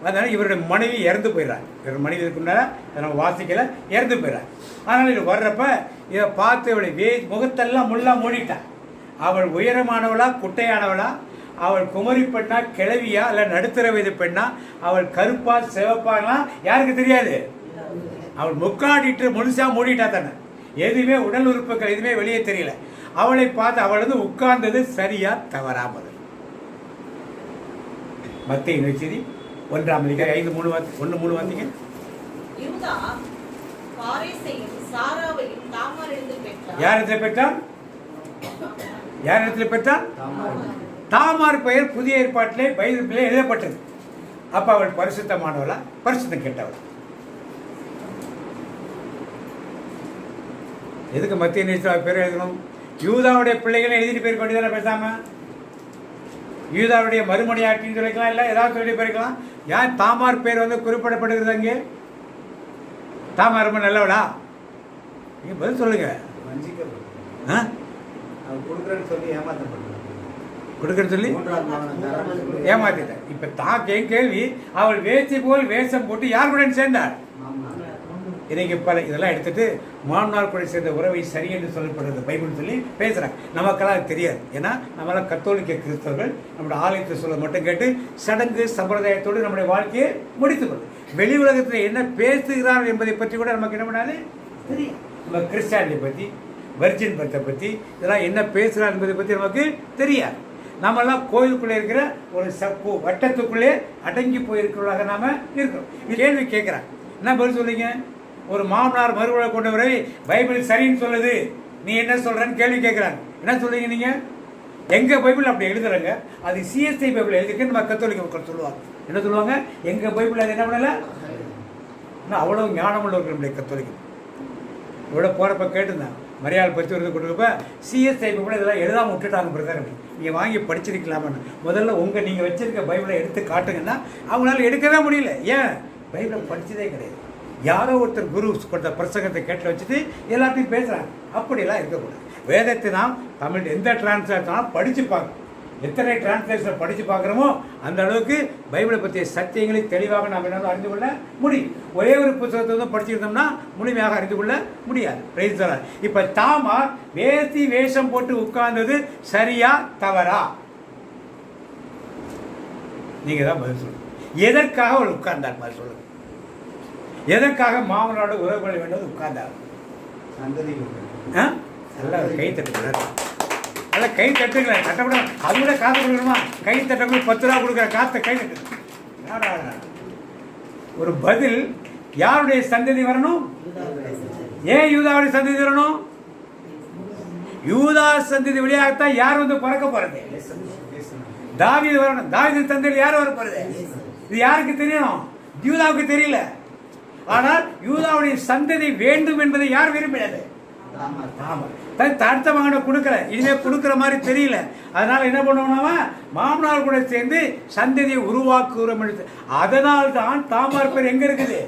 அதனால் இவருடைய மனைவி இறந்து போயிடுறார். இவர் மனைவி இருக்குன்னா நம்ம வாசிக்கலை, இறந்து போயிடுறார். அதனால் இவர் வர்றப்ப இதை பார்த்து இவளுடைய முகத்தெல்லாம் முள்ளா மூடிட்டான். அவள் உயரமானவளா குட்டையானவளா, அவள் குமரி பெண்ணா கிழவியா இல்லை நடுத்தர வயது பெண்ணா, அவள் கருப்பா சிவப்பானா யாருக்கு தெரியாது. அவள் முக்காடிட்டு முழுசா மூடிட்டா தானே, எதுவுமே உடல் உறுப்புகள் எதுவுமே வெளியே தெரியல. அவளை பார்த்து அவள் வந்து உட்கார்ந்தது சரியா தவறாமல். மத்தேயு நற்செய்தி 1:5-3 வாசிங்க. யூதா பாரேசையும் சாராவையும் தாமாரிடத்தில் பெற்றான். யார் இடத்துல பெற்றான்? தாமார் பெயர் புதிய ஏற்பாட்டிலே பைபிளிலே எழுதப்பட்டது. அப்ப அவள் பரிசுத்தமானவளா, பரிசுத்தம் கேட்டவள். எதுக்கு மத்திய நேச பேர் எழுதணும்? யூதாவுடைய பிள்ளைகளை எழுதிட்டு போயிருக்க வேண்டியதான பேசாம. யூதாவுடைய மறுமணியாட்டின்னு சொல்லிக்கலாம், இல்லை ஏதாவது சொல்லி போயிருக்கலாம். யார் தாமார் பேர் வந்து குறிப்பிடப்படுகிறது அங்கே? தாமார் ரொம்ப நல்லவளா? நீங்க பதில் சொல்லுங்க. கொடுக்குறேன்னு சொல்லி ஏமாற்றப்படுறாங்க. கொடுக்குறேன்னு சொல்லி ஏமாத்திட்டேன். இப்ப தான் கேள்வி, அவள் வேசி போல் வேஷம் போட்டு யார் கூட சேர்ந்தாள்? இன்னைக்கு பல இதெல்லாம் எடுத்துட்டு மாமனார் கூட சேர்ந்த உறவை சரி என்று சொல்லப்படுறது பைபிள்னு சொல்லி பேசுறாங்க. நமக்கெல்லாம் அது தெரியாது. ஏன்னா நம்மளாம் கத்தோலிக்க கிறிஸ்தவர்கள். நம்மளோட ஆலயத்தை சொல்ல மட்டும் கேட்டு சடங்கு சம்பிரதாயத்தோடு நம்முடைய வாழ்க்கையை முடித்துக்கொள்ளும். வெளி உலகத்தில் என்ன பேசுகிறார் என்பதை பற்றி கூட நமக்கு என்ன பண்ணாது தெரியும். நம்ம கிறிஸ்டியானிட்டி பற்றி, வெர்ஜின் பர்த்தை பற்றி, இதெல்லாம் என்ன பேசுகிறார் என்பதை பற்றி நமக்கு தெரியாது. நாமெல்லாம் கோயிலுக்குள்ளே இருக்கிற ஒரு வட்டத்துக்குள்ளே அடங்கி போயிருக்கிறவர்களாக நாம இருக்கிறோம். கேள்வி கேட்குறாங்க, என்ன பதில் சொல்லுங்க? ஒரு மாமனார் மறுவழி கொண்டவரை பைபிள் சரின்னு சொல்லுது, நீ என்ன சொல்றன்னு கேள்வி கேட்குறாங்க. என்ன சொல்றீங்க நீங்க? எங்க பைபிள் அப்படி எழுதுறாங்க, அது சிஎஸ்ஐ பைபிள் எழுதிருக்கு நம்ம கத்தோலிக்க மக்கள் சொல்லுவாங்க. என்ன சொல்லுவாங்க? எங்க பைபிள் அது என்ன பண்ணல. அவ்வளவு ஞானம் உள்ளவர்கள் நம்முடைய கத்தோலிக்க. இவ்வளோ போகிறப்ப கேட்டுருந்தேன், மரியாதை பற்றி வருது கொடுக்கப்ப சிஎஸ்ஐ பைபிள் இதெல்லாம் எழுதாமல் விட்டுட்டாங்க பிரதர். அப்படி நீங்கள் வாங்கி படிச்சிருக்கலாமான்னு. முதல்ல நீங்கள் வச்சிருக்க பைபிளை எடுத்து காட்டுங்கன்னா அவங்களால எடுக்கவே முடியல. ஏன்? பைபிளை படித்ததே கிடையாது. யாரோ ஒருத்தர் குரு கொடுத்த பிரசங்கத்தை கேட்டு வச்சுட்டு எல்லாத்தையும் பேசுகிறாங்க. அப்படிலாம் இருக்கக்கூடாது. வேதத்தை நாம் தமிழ் எந்த டிரான்ஸ்லேஷனாலும் படித்து பார்க்கணும். எத்தனை டிரான்ஸ்லேஷனை படித்து பார்க்குறோமோ அந்த அளவுக்கு பைபிளை பற்றிய சத்தியங்களை தெளிவாக நாம் என்ன அறிந்து கொள்ள முடியும். ஒரே ஒரு புத்தகத்தை வந்து படிச்சுருந்தோம்னா முழுமையாக அறிந்து கொள்ள முடியாது. Price the Lord. இப்போ தாமார் வேசி வேஷம் போட்டு உட்கார்ந்தது சரியா தவறா? நீங்கள் தான் பதில் சொல்லுங்க. எதற்காக அவள் உட்கார்ந்தார் மாதிரி சொல்லுங்க. எதற்காக மாமனோட உறவு கொள்ள வேண்டும் உட்கார்ந்தார்? நல்லா கை தட்டுக்கிறார். நல்லா கை தட்டுங்கள தட்டப்பட அது கூட காசு கொடுக்கணுமா? கை தட்டக்கூட 10 ரூபா கொடுக்குற காத்த கை தட்டு. ஒரு பதில். யாருடைய சந்ததி வரணும்? ஏன் யூதாவுடைய சந்ததி வரணும்? யூதா சந்ததி வழியாகத்தான் யார் வந்து பிறக்க போறது? தாவீது வரணும். தாவீது சந்ததியில் யார் வர போறது? இது யாருக்கு தெரியணும்? யூதாவுக்கு தெரியல. ஆனால் யூதாவுடைய சந்ததி வேண்டும் என்பதை யார் விரும்பினது? அடுத்த மகனை கொடுக்கல, இனிமே கொடுக்கிற மாதிரி தெரியல. அதனால என்ன பண்ணுவோம்னா மாமனார் கூட சேர்ந்து சந்ததியை உருவாக்குகிறோம். அதனால் தான் தாமார் பேர் எங்க இருக்குது?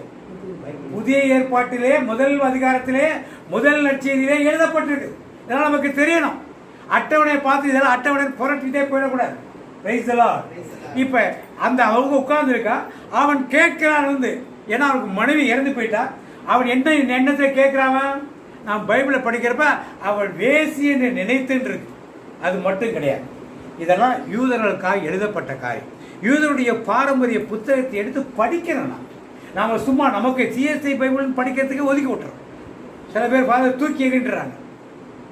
புதிய ஏற்பாட்டிலே முதல் அதிகாரத்திலே முதல் நற்செய்தியிலே எழுதப்பட்டிருக்கு. இதெல்லாம் நமக்கு தெரியணும். அட்டவணையை பார்த்து இதெல்லாம் அட்டவணை புரட்டிட்டே போயிடக்கூடாது. இப்ப அந்த அவங்க உட்கார்ந்து இருக்கா, அவன் கேட்கிறான் வந்து, ஏன்னா அவனுக்கு மனைவி இறந்து போயிட்டா. அவன் என்ன எண்ணத்தை கேட்கிறான்? நான் பைபிளை படிக்கிறப்ப அவள் வேசி என்று நினைத்துன்னு இருக்கு. அது மட்டும் கிடையாது. இதெல்லாம் யூதர்களுக்காக எழுதப்பட்ட காரியம். யூதருடைய பாரம்பரிய புத்தகத்தை எடுத்து படிக்கிறோம். நாம சும்மா நமக்கு சிஎஸ்ஐ பைபிள் படிக்கிறதுக்கு ஒதுக்கி விட்டுறோம். சில பேர் ஃபாதர் தூக்கி எறின்றாங்க.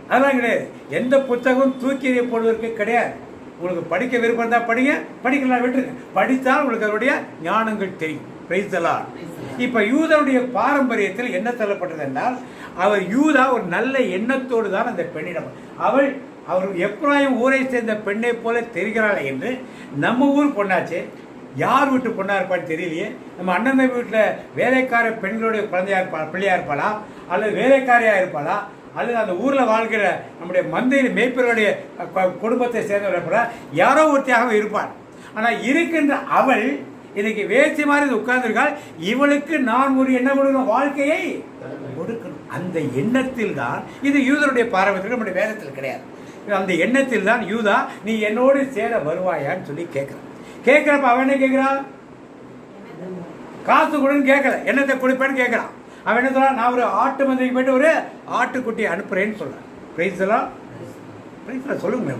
அதெல்லாம் கிடையாது. எந்த புத்தகம் தூக்கி எறியப்படுவதற்கு கிடையாது. உங்களுக்கு படிக்க விருப்பம் தான் படிங்க, படிக்கலாம் விட்டுருங்க. படித்தால் உங்களுக்கு அவருடைய ஞானங்கள் தெரியும். Price the Lord. இப்ப யூதருடைய பாரம்பரியத்தில் என்ன சொல்லப்பட்டது என்றால், அவர் யூதா ஒரு நல்ல எண்ணத்தோடு தான் அந்த பெண்ணிடம், அவர் எப்ராயிம் ஊரை சேர்ந்த பெண்ணை போல தெரிகிறாள் என்று. நம்ம ஊர் பொண்ணாச்சு, யார் வீட்டு பொண்ணா இருப்பான்னு தெரியலையே. நம்ம அண்ணன் வீட்டில் வேலைக்கார பெண்களுடைய பிள்ளையா இருப்பாளா, அல்லது வேலைக்காரியா இருப்பாளா, அல்லது அந்த ஊரில் வாழ்கிற நம்முடைய மந்தையில் மேய்ப்பர்களுடைய குடும்பத்தை சேர்ந்தவர் இருப்பாளா, யாரோ ஒருத்தியாக இருப்பாள். ஆனால் இருக்கின்ற அவள் இன்னைக்கு வேசி மாதிரி உட்கார்ந்துருக்காள். இவளுக்கு நான் ஒரு என்ன கொடுக்கணும், வாழ்க்கையை கொடுக்கணும். அந்த எண்ணத்தில் தான், இது யூதருடைய பாரம்பரியத்தில், நம்முடைய வேதத்தில் கிடையாது. அந்த எண்ணத்தில் தான் யூதா நீ என்னோடு சேர வருவாயான்னு சொல்லி கேட்கிறான். கேட்கிறப்ப அவன் என்ன கேட்கிறான், காசு கொடுன்னு கேட்கல, என்னத்தை கொடுப்பேன்னு கேட்கறான். அவன் என்ன சொல்றான், நான் ஒரு ஆட்டு மந்தைக்கு போயிட்டு ஒரு ஆட்டுக்குட்டி அனுப்புறேன்னு சொல்றான். பிரைஸ் எல்லாம் சொல்லுங்க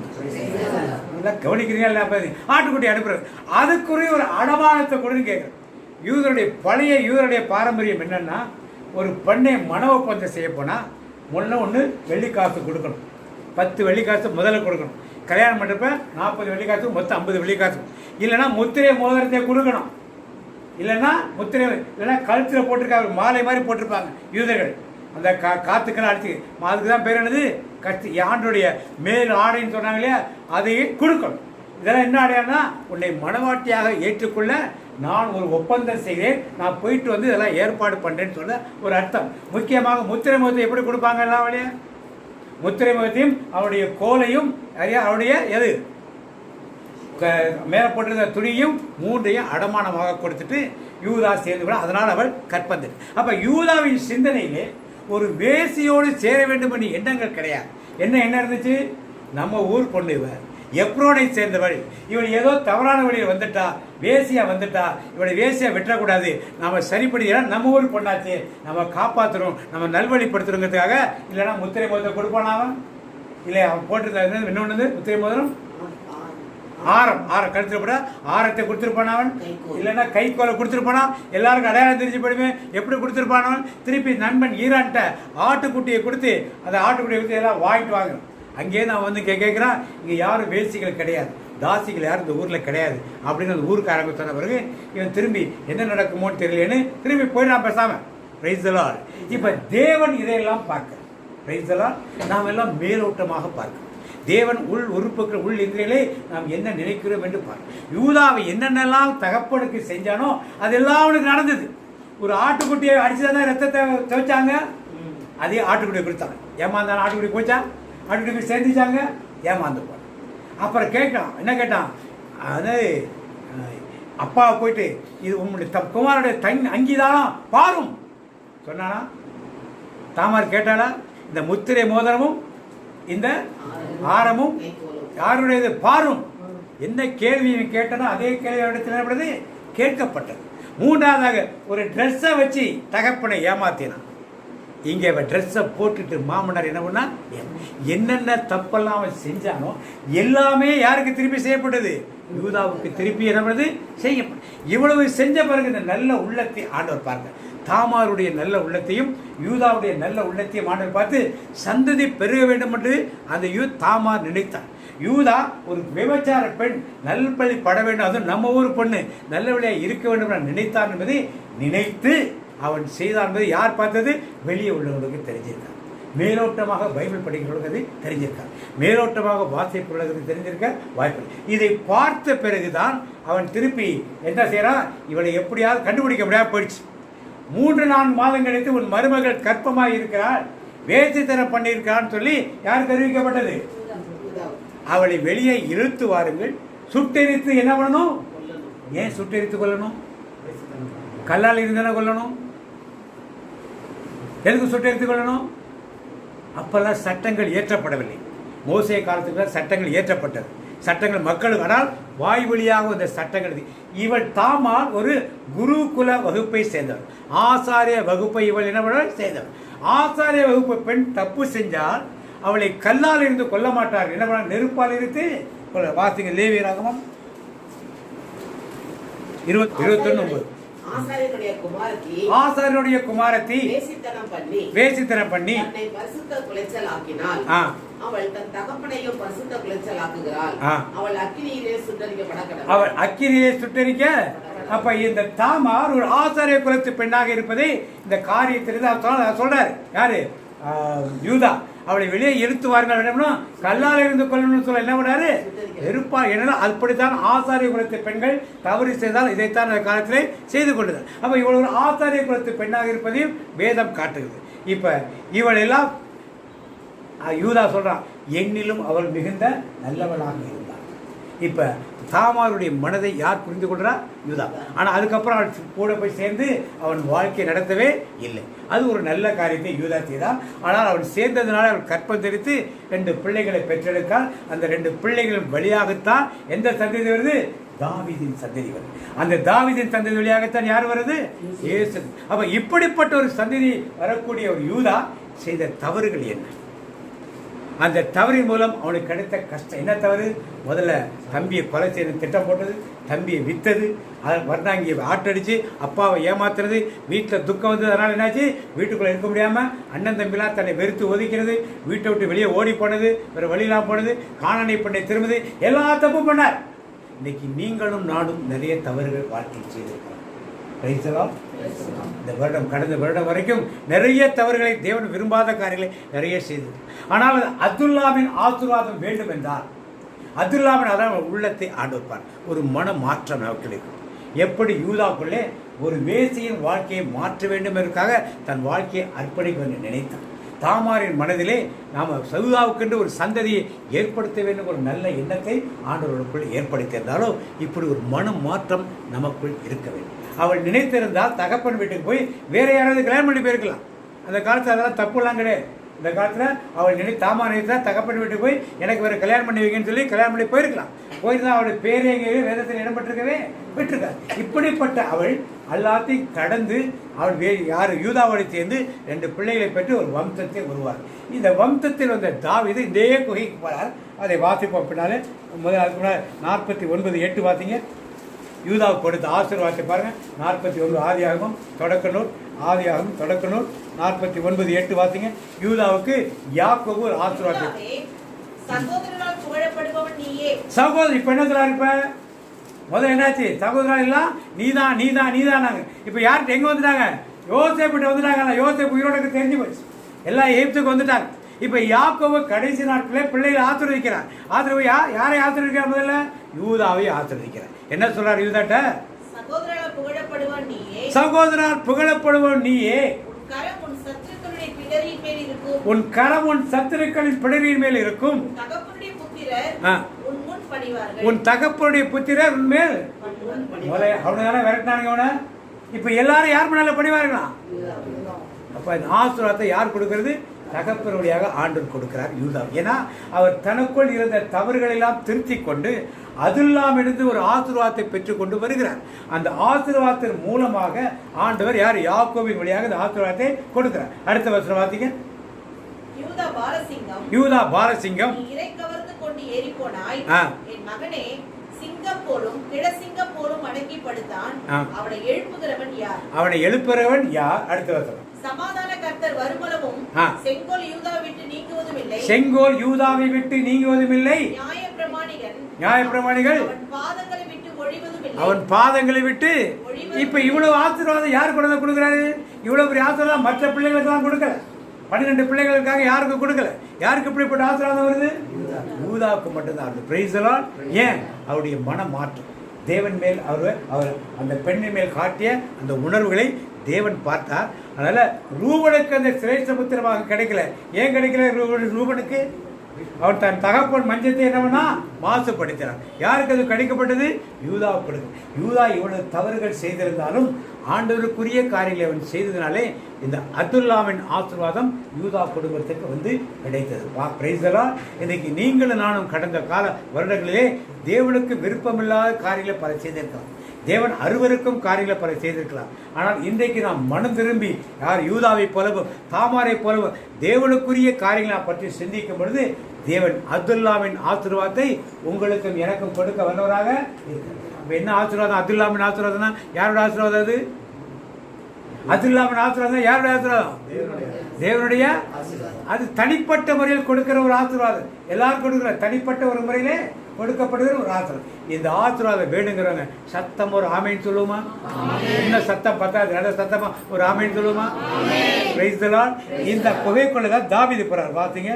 கவனிக்கிறீங்க. ஆட்டுக்குட்டி அனுப்புறது அதுக்குரிய ஒரு அடமானத்தை கொடுன்னு கேட்கிறேன். யூதருடைய பாரம்பரியம் என்னன்னா, ஒரு பெண்ணை மன ஒப்பந்தம் செய்ய போனா ஒன்று வெள்ளிக்காசு கொடுக்கணும், 10 வெள்ளிக்காசு முதல்ல கொடுக்கணும். கல்யாணம் பண்ணுறப்ப 40 வெள்ளிக்காசு, மொத்தம் 50 வெள்ளிக்காசு. இல்லைன்னா முத்திரை மோதிரத்தை கொடுக்கணும். இல்லைன்னா முத்திரை, இல்லைன்னா கழுத்தில் போட்டிருக்காங்க, மாலை மாதிரி போட்டிருப்பாங்க யூதர்கள். அந்த காத்துக்கெல்லாம் அடிச்சு, அதுக்கு தான் பேர் என்னது, ஆண்டுடைய மேல் ஆடைன்னு சொன்னாங்க இல்லையா, அதையும் கொடுக்கணும். இதெல்லாம் என்ன அடையாளம்னா, உன்னை மனவாட்டியாக ஏற்றுக்கொள்ள நான் ஒரு ஒப்பந்தம் செய்கிறேன், நான் போயிட்டு வந்து இதெல்லாம் ஏற்பாடு பண்ணுறேன்னு சொல்ல ஒரு அர்த்தம். முக்கியமாக முத்திரை முகத்தை எப்படி கொடுப்பாங்க எல்லாம் வழியா, முத்திரை முகத்தையும் அவருடைய கோலையும் அவருடைய எது மேலே போட்டிருந்த துணியும் 3ஐயும் அடமானமாக கொடுத்துட்டு யூதா சேர்ந்து கூட, அதனால் அவள் கற்பந்தது. அப்போ யூதாவின் சிந்தனையிலே ஒரு வேசியோடு சேர வேண்டும் என்ற எண்ணங்கள் கிடையாது. என்ன இருந்துச்சு, நம்ம ஊர் பொண்ணு இவள், எப்ரோனை சேர்ந்தவள், இவள் ஏதோ தவறான வழியில் வந்துட்டா, வேசியா வந்துட்டா, இவளை வேசியா விட்டுறக்கூடாது, நம்ம சரிப்படுகிறோம், நம்ம ஊர் பொண்ணாச்சு, நம்ம காப்பாற்றுறோம், நம்ம நல்வழிப்படுத்துறோங்கிறதுக்காக. இல்லைன்னா முத்திரை மோதிரம் கொடுப்பானா அவன், இல்லை அவன் போட்டிருந்தா இன்னொன்று முத்திரை மோதிரம் ஆரம் கழுத்துல போட ஆரத்தை கொடுத்துருப்பான் அவன். இல்லைன்னா கை கோலை கொடுத்துருப்பானா, எல்லாருக்கும் அடையாளம் தெரிஞ்சு போயிடுமே. எப்படி கொடுத்துருப்பானவன், திருப்பி நண்பன் ஈரான்ட்ட ஆட்டுக்குட்டியை கொடுத்து, அந்த ஆட்டுக்குட்டியை கொடுத்து எல்லாம் வாங்கிட்டு வாங்க. அங்கேயே நான் வந்து கேட்குறான், இங்கே யாரும் வேசிகள் கிடையாது, தாசிகள் யாரும் இந்த ஊரில் கிடையாது அப்படின்னு அந்த ஊருக்காரங்க சொன்ன பிறகு இவன் திரும்பி என்ன நடக்குமோன்னு தெரியலன்னு திரும்பி போயிடான் பேசாமல். Price the Lord. இப்போ தேவன் இதையெல்லாம் பார்க்க, பிரைஸ் தி லார்ட், நாம் எல்லாம் மேலோட்டமாக பார்க்க. தேவன் உள் உறுப்புகள், உள் இந்திரிகளே நாம் என்ன நினைக்கிறோம் என்று பாரு. யூதாவை என்னென்னலாம் தகப்பனுக்கு செஞ்சானோ அதெல்லாம் அவனுக்கு நடந்தது. ஒரு ஆட்டுக்குட்டியை அடிச்சுதானே ரத்தத்தை துவைச்சாங்க, அதே ஆட்டுக்குட்டியை கொடுத்தாங்க. ஏமாந்தான் ஆட்டுக்குட்டி போச்சா, ஆட்டுக்குட்டி சேர்ந்துச்சாங்க, ஏமாந்து போன. அப்புறம் கேட்கலாம், என்ன கேட்டான், அது அப்பாவை போயிட்டு இது உங்களுடைய குமாரோடைய அங்கிதானா பாரும் சொன்னானா. தாமார் கேட்டாளா, இந்த முத்திரை மோதிரமும் இந்த ஆரமும் யாருடையது பாரும். என்ன கேள்வி கேட்டனோ அதே கேள்வி இடத்துல கேட்கப்பட்டது. மூன்றாவதாக ஒரு ட்ரெஸ்ஸை வச்சு தகப்பனை ஏமாத்தினான். இங்கே அவன் ட்ரெஸ்ஸை போட்டுட்டு மாமனார் என்ன பண்ணா, என்னென்ன தப்பெல்லாம் அவன் செஞ்சானோ எல்லாமே யாருக்கு திருப்பி செய்யப்பட்டது, யூதாவுக்கு திருப்பி என்ன பண்ணது செய்யப்பட்டது. இவ்வளவு செஞ்ச பிறகு இந்த நல்ல உள்ளத்தை ஆண்டவர் பாருங்க, தாமாருடைய நல்ல உள்ளத்தையும் யூதாவுடைய நல்ல உள்ளத்தையும் ஆண்டவர் பார்த்து சந்ததி பெருக வேண்டும் என்று அந்த தாமார் நினைத்தார். யூதா ஒரு விபச்சார பெண் நல்பழி பட வேண்டும், அதுவும் நம்ம ஊர் பொண்ணு நல்ல வழியாக இருக்க வேண்டும் என்று நினைத்தான் என்பதை நினைத்து அவன் செய்தான் என்பதை யார் பார்த்தது, வெளியே உள்ளவர்களுக்கு தெரிஞ்சிருக்கார். மேலோட்டமாக பைபிள் படிக்கிறவர்களுக்கு அது தெரிஞ்சிருக்கார், மேலோட்டமாக வாசிப்புள்ளவர்களுக்கு தெரிஞ்சிருக்க வாய்ப்பு. இதை பார்த்த பிறகுதான் அவன் திருப்பி என்ன செய்யறான், இவளை எப்படியாவது கண்டுபிடிக்க முடியாது போயிடுச்சு. 3-4 மாதம் கழித்து உன் மருமகள் கற்பமாக இருக்கிறாள், வேசித்தனம் பண்ணியிருக்கான்னு சொல்லி யாருக்கு அறிவிக்கப்பட்டது, அவளை வெளியே இழுத்து வாருங்கள், சுட்டெரித்து என்ன பண்ணணும். ஏன் சுட்டெரித்து கொள்ளணும், கல்லால் இருந்தானே கொள்ளணும், எதுக்கு சுட்டெரித்து கொள்ளணும். அப்பெல்லாம் சட்டங்கள் இயற்றப்படவில்லை, மோசே காலத்துக்கு சட்டங்கள் இயற்றப்பட்டது, சட்டங்கள் மக்களுக்கு. ஆனால் வாய் வழியாக இந்த சட்டங்கள். இவள் தாமார் ஒரு குருகுல வகுப்பை சேர்ந்தவர், ஆசாரிய வகுப்பை இவள் என்ன சேர்ந்தவர். ஆசாரிய வகுப்பு பெண் தப்பு செஞ்சால் அவளை கல்லால் இருந்து கொல்ல மாட்டார், என்ன பண்ண, நெருப்பால் இருந்து கொள்ள. வாசிங்க லேவியராகமம் 21:9. ஆசாரியனுடைய குமாரத்தி வேசித்தனம் பண்ணி பரிசுத்த குலைச்சலாக்கினாள், அவள் தன் தகப்பனையும் பரிசுத்த குலைச்சலாக்குகிறாள், அவள் அக்கினியிலே சுட்டரிக்க. அப்ப இந்த தாமார் ஒரு ஆசாரிய குலத்து பெண்ணாக இருப்பதை இந்த காரியத்திலிருந்து சொல்றாரு யாரு, யூதா. அவளை வெளியே இழுத்து வாருங்கள், கல்லால் இருந்து கொள்ளணும்னு சொல்ல என்ன பண்ணாரு, வெறுப்பா. ஏன்னா அப்படித்தான் ஆசாரிய குலத்து பெண்கள் தவறு செய்தால் இதைத்தான் அந்த காலத்திலே செய்து கொண்டது. அப்ப இவள் ஒரு ஆசாரிய குலத்து பெண்ணாக இருப்பதையும் வேதம் காட்டுகிறது. இப்ப இவள் எல்லாம் யூதா சொல்றான், என்னிலும் அவள் மிகுந்த நல்லவளாக இருந்தாள். இப்ப தாமாருடைய மனதை யார் புரிந்து கொள்றா? யூதா. ஆனால் அதுக்கப்புறம் அவன் கூட போய் சேர்ந்து அவன் வாழ்க்கை நடத்தவே இல்லை. அது ஒரு நல்ல காரியத்தை யூதா செய்தான். ஆனால் அவன் சேர்ந்ததுனால அவன் கற்பம் தெரித்து 2 பிள்ளைகளை பெற்றெடுத்தால் அந்த 2 பிள்ளைகளின் வழியாகத்தான் எந்த சந்ததி வருது? தாவீதின் சந்ததி வருது. அந்த தாவீதின் சந்ததி வழியாகத்தான் யார் வருது? இயேசு. அப்ப இப்படிப்பட்ட ஒரு சந்ததி வரக்கூடிய ஒரு யூதா செய்த தவறுகள் என்ன? அந்த தவறின் மூலம் அவனுக்கு கிடைத்த கஷ்டம் என்ன தவறு? முதல்ல தம்பியை கொலை செய்து திட்டம் போட்டது, தம்பியை வித்தது, அதை வர்ணாங்கியை ஆட்டடிச்சு அப்பாவை ஏமாத்துறது, வீட்டில் துக்கம் வந்தது. அதனால் என்னாச்சு? வீட்டுக்குள்ளே இருக்க முடியாமல் அண்ணன் தம்பிலாம் தன்னை வெறுத்து ஒதுக்கிறது, வீட்டை விட்டு வெளியே ஓடி போனது, வேறு வழியெல்லாம் போனது, காணனை பண்ணை திரும்புது, எல்லா தப்பு பண்ணார். இன்னைக்கு நீங்களும் நானும் நிறைய தவறுகள் வாழ்க்கையில் செய்திருக்கிறோம். இந்த வருடம் கடந்த வருடம் வரைக்கும் நிறைய தவறுகளை தேவன் விரும்பாத காரியங்களை நிறைய செய்தது. ஆனால் அப்துல்லாவின் ஆசீர்வாதம் வேண்டும் என்றால் அப்துல்லாவின் அதான் உள்ளத்தை ஆண்டுப்பார். ஒரு மன மாற்றம் நமக்கு கிடைக்கும். எப்படி யூதாக்குள்ளே ஒரு வேசியின் வாழ்க்கையை மாற்ற வேண்டும் என்பதற்காக தன் வாழ்க்கையை அர்ப்பணிக்க நினைத்தான். தாமாரின் மனதிலே நாம் சவுதாவுக்கென்று ஒரு சந்ததியை ஏற்படுத்த வேண்டும் ஒரு நல்ல எண்ணத்தை ஆண்டவர்களுக்குள் ஏற்படுத்தியிருந்தாலோ இப்படி ஒரு மன மாற்றம் நமக்குள் இருக்க வேண்டும். அவள் நினைத்திருந்தால் தகப்பன் வீட்டுக்கு போய் வேற யாராவது கல்யாணம் பண்ணி போயிருக்கலாம். அந்த காலத்தில் அதெல்லாம் தப்புலாம் கிடையாது. இந்த காலத்தில் அவள் தாமா நினைத்தா தகப்பன் வீட்டுக்கு போய் எனக்கு வேறு கல்யாணம் பண்ணி வைக்கன்னு சொல்லி கல்யாணம் பண்ணி போயிருக்கலாம். போயிருந்தா அவளுடைய பேரே எங்கேயோ வேதத்தில் இடம்பெற்றிருக்கவே விட்டுருக்காள். இப்படிப்பட்ட அவள் எல்லாத்தையும் கடந்து அவள் யார் யூதாவோடு சேர்ந்து 2 பிள்ளைகளை பெற்று ஒரு வம்சத்தை உருவார். இந்த வம்சத்தில் வந்த தாவீது இதே குகைக்கு போகிறார். அதை வாசிப்போம் பின்னாலே. அதுக்கு முன்னாடி 49:8 பார்த்தீங்க. யூதாவுக்கு கொடுத்த ஆசீர்வாதத்தை பாருங்க. 49 ஆதியாகமம் தொடக்க நூல், ஆதியாகமம் தொடக்க நூல் 49:8 பார்த்தீங்க. யூதாவுக்கு யாக்கோபு ஒரு ஆசீர்வாதம். சகோதரி இப்ப என்ன சொல்றாரு? இப்ப முதல்ல என்னாச்சு? சகோதரன் எல்லாம் நீதான் நீதான் நீதான். இப்ப யார்கிட்ட எங்க வந்துட்டாங்க? யோசேப்பிட்ட வந்துட்டாங்க. யோசேப்பு உயிரோடு தெரிஞ்சு போச்சு. எல்லாம் எகிப்துக்கு வந்துட்டாங்க. இப்ப யாக்கோபு கடைசி நாட்களே பிள்ளைகளை ஆசீர்வதிக்கிறார். யாரை ஆசீர்வதிக்கிறார்? முதல்ல யூதாவை ஆசீர்வதிக்கிறார். என்ன சொல்றாரு யூதாட்ட? சகோதரர் புகழப்படுவான் நீயே, உன் கரம் உன் சத்துருக்களின் பிடரின் மேல் இருக்கும், உன் தகப்பனுடைய புத்திரர் உன்மேல். அவனதான விரட்டினாங்க அவனை. இப்ப எல்லாரும் யார் மேல பணிவார்களா? அப்ப இந்த ஆசீர்வாதத்தை யார் கொடுக்கிறது? தகப்பன் வழியாக ஆண்டவர் கொடுக்கிறார் யூதா. ஏன்னா அவர் தனக்குள் இருந்த தவறுகள் எல்லாம் திருத்திக் கொண்டு அதெல்லாம் எடுத்து ஒரு ஆசீர்வாதத்தை பெற்றுக் கொண்டு வருகிறார். அந்த ஆசீர்வாதத்தின் மூலமாக ஆண்டவர் யார்? யாக்கோபின் வழியாக அந்த ஆசீர்வாதத்தை கொடுக்கிறார். அடுத்த வசனம் பார்த்தீங்க. யூதா பாலசிங்கம் அவனை எழுப்புகிறவன் யார்? அடுத்த வசனம். செங்கோல் யூதாவை விட்டு நீங்குவதும் இல்லை, நியாயப்பிரமாணிகள் அவன் பாதங்களை விட்டு. இப்ப இவ்வளவு ஆசீர்வாதம் யார் கொண்டு கொடுக்கிறாரு? இவ்வளவு பெரிய ஆசீர்வாதம் மற்ற பிள்ளைகளுக்கு எல்லாம் கொடுக்கல. 12 பிள்ளைகளுக்காக யாருக்கும் கொடுக்கல. யாருக்கு இப்படிப்பட்ட ஆசீர்வாதம் வருது? யூதாவுக்கு மட்டும்தான். Price the Lord. ஏன்? அவருடைய மன மாற்றம். தேவன் மேல் அவர் அந்த பெண்ணின் மேல் காட்டிய அந்த உணர்வுகளை தேவன் பார்த்தார். அதனால ரூபனுக்கு அந்த சிரேஷ்ட புத்திரமாக கிடைக்கல. ஏன் கிடைக்கல ரூபனுக்கு? அவன் தன் தகப்பன் மஞ்சத்தை என்னவனா மாசுபடுத்தினான். யாருக்கு அது கிடைக்கப்பட்டது? யூதாவுக்கு. யூதா இவ்வளவு தவறுகள் செய்திருந்தாலும் ஆண்டவருக்குரிய காரியங்களை அவன் செய்ததுனாலே இந்த அப்துல்லாவின் ஆசீர்வாதம் யூதா குடும்பத்துக்கு வந்து கிடைத்தது. Price the Lord. இன்னைக்கு நீங்களும் நானும் கடந்த கால வருடங்களிலே தேவனுக்கு விருப்பமில்லாத காரியங்களை பல செய்திருக்கலாம். தேவன் அருவருக்கும் காரியங்களை பல செய்திருக்கலாம். ஆனால் இன்றைக்கு நாம் மனம் திரும்பி யார் யூதாவை போலவும் தாமாரை போலவும் தேவனுக்குரிய காரியங்களை பற்றி சிந்திக்கும் பொழுது தேவன் அப்துல்லாவின் ஆசீர்வாதத்தை உங்களுக்கும் எனக்கும் கொடுக்க வந்தவராக இருக்கிறார். என்ன ஆசீர்வாதம்? அப்துல்லாவின் ஆசீர்வாதம் தான். யாரோட ஆசீர்வாதம் அது? அப்துல்லாவின் ஆசீர்வாதம் யாருடைய ஆசீர்வாதம்? தேவனுடைய. அது தனிப்பட்ட முறையில் கொடுக்கிற ஒரு ஆசீர்வாதம். எல்லாரும் கொடுக்கிற தனிப்பட்ட ஒரு முறையிலே கொடுக்கப்படுகிற ஒரு ஆசீர்வாதம். இந்த ஆசீர்வாதம் வேணுங்கிறவங்க சத்தம் ஒரு ஆமேன்னு சொல்லுவோமா? என்ன சத்தம் பத்தாது, நல்ல சத்தமா ஒரு ஆமேன்னு சொல்லுவோமா? Price the Lord. இந்த குகைக்குள்ளதான் தாவீது போறார். பார்த்தீங்க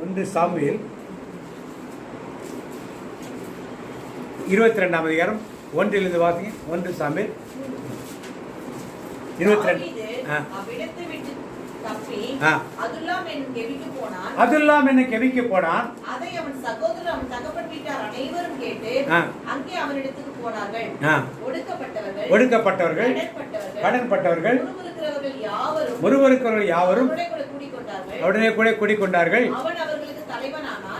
1 சாமுவேல் 22ஆம் அதிகாரம் 1 வாசிங்க. 1 சாமுவேல் 22. தப்பி ஆ. அதுல்லாம் என் கெவிக்கு போனான். அதுல்லாம் என்ன கெவிக்கு போனான். அதை அவன் சகோதரர் அவன் தகப்பன் வீட்டார் அனைவரும் கேட்டு ஆ. அங்கே அவனிடத்துக்கு போனார்கள். ஆ. ஒடுக்கப்பட்டவர்கள், கடன்பட்டவர்கள், முறுமுறுக்கிறவர்கள் யாவரும் யாவரும் உடனே கூட கூடிக்கொண்டார்கள்.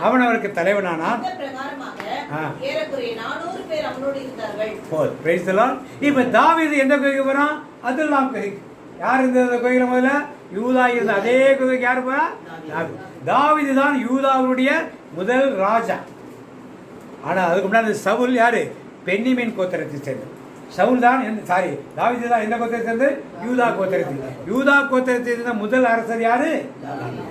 அவன் அவருக்கு தலைவனானான். இந்த பிரகாரமாக ஆ. ஏறக்குறைய 400 பேர் அவனோடு இருந்தார்கள். போதும். Praise the Lord. இப்ப தாவீது எந்த குகைக்கு போறான்? அதுல்லாம் குகைக்கு. யார் இருந்த குகையில முதல்ல? யூதா இருந்த அதே குகைக்கு யாரு போறா? தாவீது தான் யூதாவுடைய முதல் ராஜா. ஆனா அதுக்கு முன்னாடி சவுல் யாரு? பென்னியமின் கோத்திரத்தை சேர்ந்தது. சவுல் தான் தாவீது தான் எந்த கோத்திரத்தை சேர்ந்து? யூதா கோத்திரத்தில். யூதா கோத்திரத்தை சேர்ந்த முதல் அரசர் யாரு?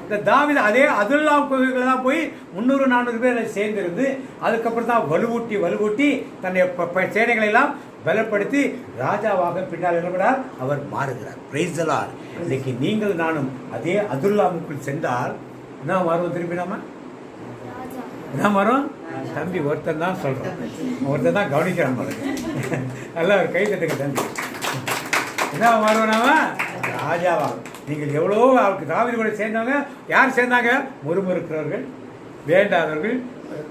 இந்த தாவீது அதே அதுல்லாம் கோவில்கள் தான் போய் 300-400 பேர் சேர்ந்திருந்து அதுக்கப்புறம் தான் வலுவூட்டி தன்னுடைய சேனைகளை எல்லாம் பலப்படுத்தி ராஜாவாக பின்னால் என்னப்படார் அவர் மாறுகிறார். Price the Lord. இன்னைக்கு நீங்கள் நானும் அதே அதுல்லாமுக்குள் சென்றால் என்ன வரும்? திருப்பி என்ன வரும்? தம்பி ஒருத்தன் தான் சொல்றோம், ஒருத்தன் தான் கவனிக்கிறான் பாருங்க. நல்லா ஒரு கை தட்டுங்க தம்பி. என்ன வருவோம் நாம? ராஜாவா. நீங்கள் எவ்வளோ அவருக்கு தாவீது கூட சேர்ந்தவங்க யார் சேர்ந்தாங்க? முறுமுறுக்கிறவர்கள், வேண்டாதவர்கள்,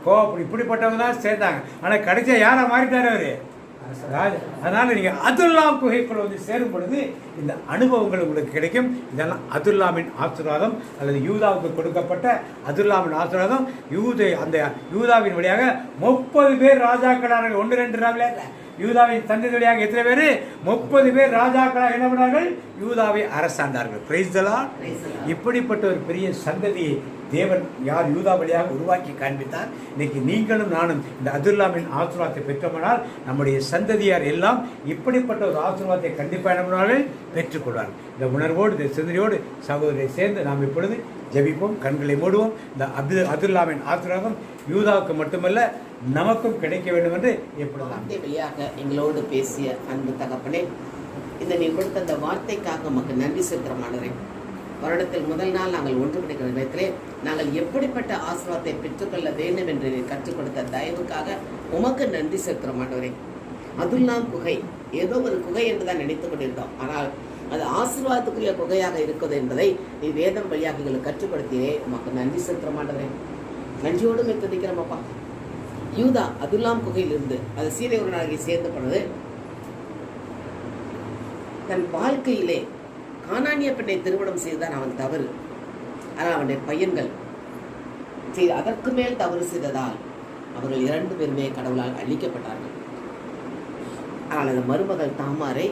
கோபம், இப்படிப்பட்டவங்க தான் சேர்ந்தாங்க. ஆனால் கடைசியா யாரா மாறிட்டாரு அவரு? ராஜா. அதனால நீங்க அதுல்லாம் குகைக்குள்ள வந்து சேரும் பொழுது இந்த அனுபவங்கள் உங்களுக்கு கிடைக்கும். இதெல்லாம் அதுல்லாமின் ஆசீர்வாதம் அல்லது யூதாவுக்கு கொடுக்கப்பட்ட அதுல்லாமின் ஆசீர்வாதம். அந்த யூதாவின் வழியாக 30 பேர் ராஜாக்களார்கள். 1-2 ராவில யூதாவின் தந்தை வழியாக எத்தனை பேர்? 30 பேர் ராஜாக்களாக என்ன பண்ணார்கள்? யூதாவை அரசாண்டார்கள். Price the Lord. இப்படிப்பட்ட ஒரு பெரிய சந்ததியை தேவன் யார் யூதா வழியாக உருவாக்கி காண்பித்தார். இன்னைக்கு நீங்களும் நானும் இந்த அதுல்லாமின் ஆசீர்வாதத்தை பெற்றோமானால் நம்முடைய சந்ததியார் எல்லாம் இப்படிப்பட்ட ஒரு ஆசீர்வாதத்தை கண்டிப்பாக என்ன பண்ணுவார்கள்? பெற்றுக்கொள்வார்கள். இந்த உணர்வோடு இந்த சிந்தனையோடு சகோதரரை சேர்ந்து நாம் இப்பொழுது ஜெபிப்போம், கண்களை மூடுவோம். இந்த அதுல்லாமின் ஆசீர்வாதம் யூதாவுக்கு மட்டுமல்ல நமக்கும் கிடைக்க வேண்டும் என்று எப்பொழுது வழியாக எங்களோடு பேசிய அன்பு தகப்பனே, இந்த நீ கொடுத்த அந்த வார்த்தைக்காக நமக்கு நன்றி செலுத்துகிறோம். வருடத்தில் முதல் நாள் நாங்கள் ஒன்றுபடுகிற நேரத்திலே நாங்கள் எப்படிப்பட்ட ஆசீர்வாதத்தை பெற்றுக்கொள்ள வேண்டும் என்று கற்றுக் கொடுத்த தயவுக்காக உமக்கு நன்றி செலுத்துகிறோம் ஆண்டவரே. அதுல்லாம் குகை ஏதோ ஒரு குகை என்றுதான் நினைத்துக் கொண்டிருந்தோம். ஆனால் அது ஆசீர்வாதத்துக்குரிய குகையாக இருக்கிறது என்பதை நீ வேதம் வழியாக எங்களுக்கு கற்றுக் கொடுத்தியே. உமக்கு நன்றி செலுத்துகிறோம் ஆண்டவரே. நன்றியோடு துதிக்கிறோமப்பா. யூதா அதுல்லாம் குகையிலிருந்து அது சீரை ஒரு நாளைக்கு சேர்ந்து போனது. தன் வாழ்க்கையிலே கானானிய பெண்ணை திருமணம் செய்துதான் அவன் தவறு. ஆனால் அவனுடைய பையன்கள் அதற்கு மேல் தவறு செய்ததால் அவர்கள் 2 பேருமே கடவுளால் அழிக்கப்பட்டார்கள். ஆனால் அந்த மருமகள் தாமாரை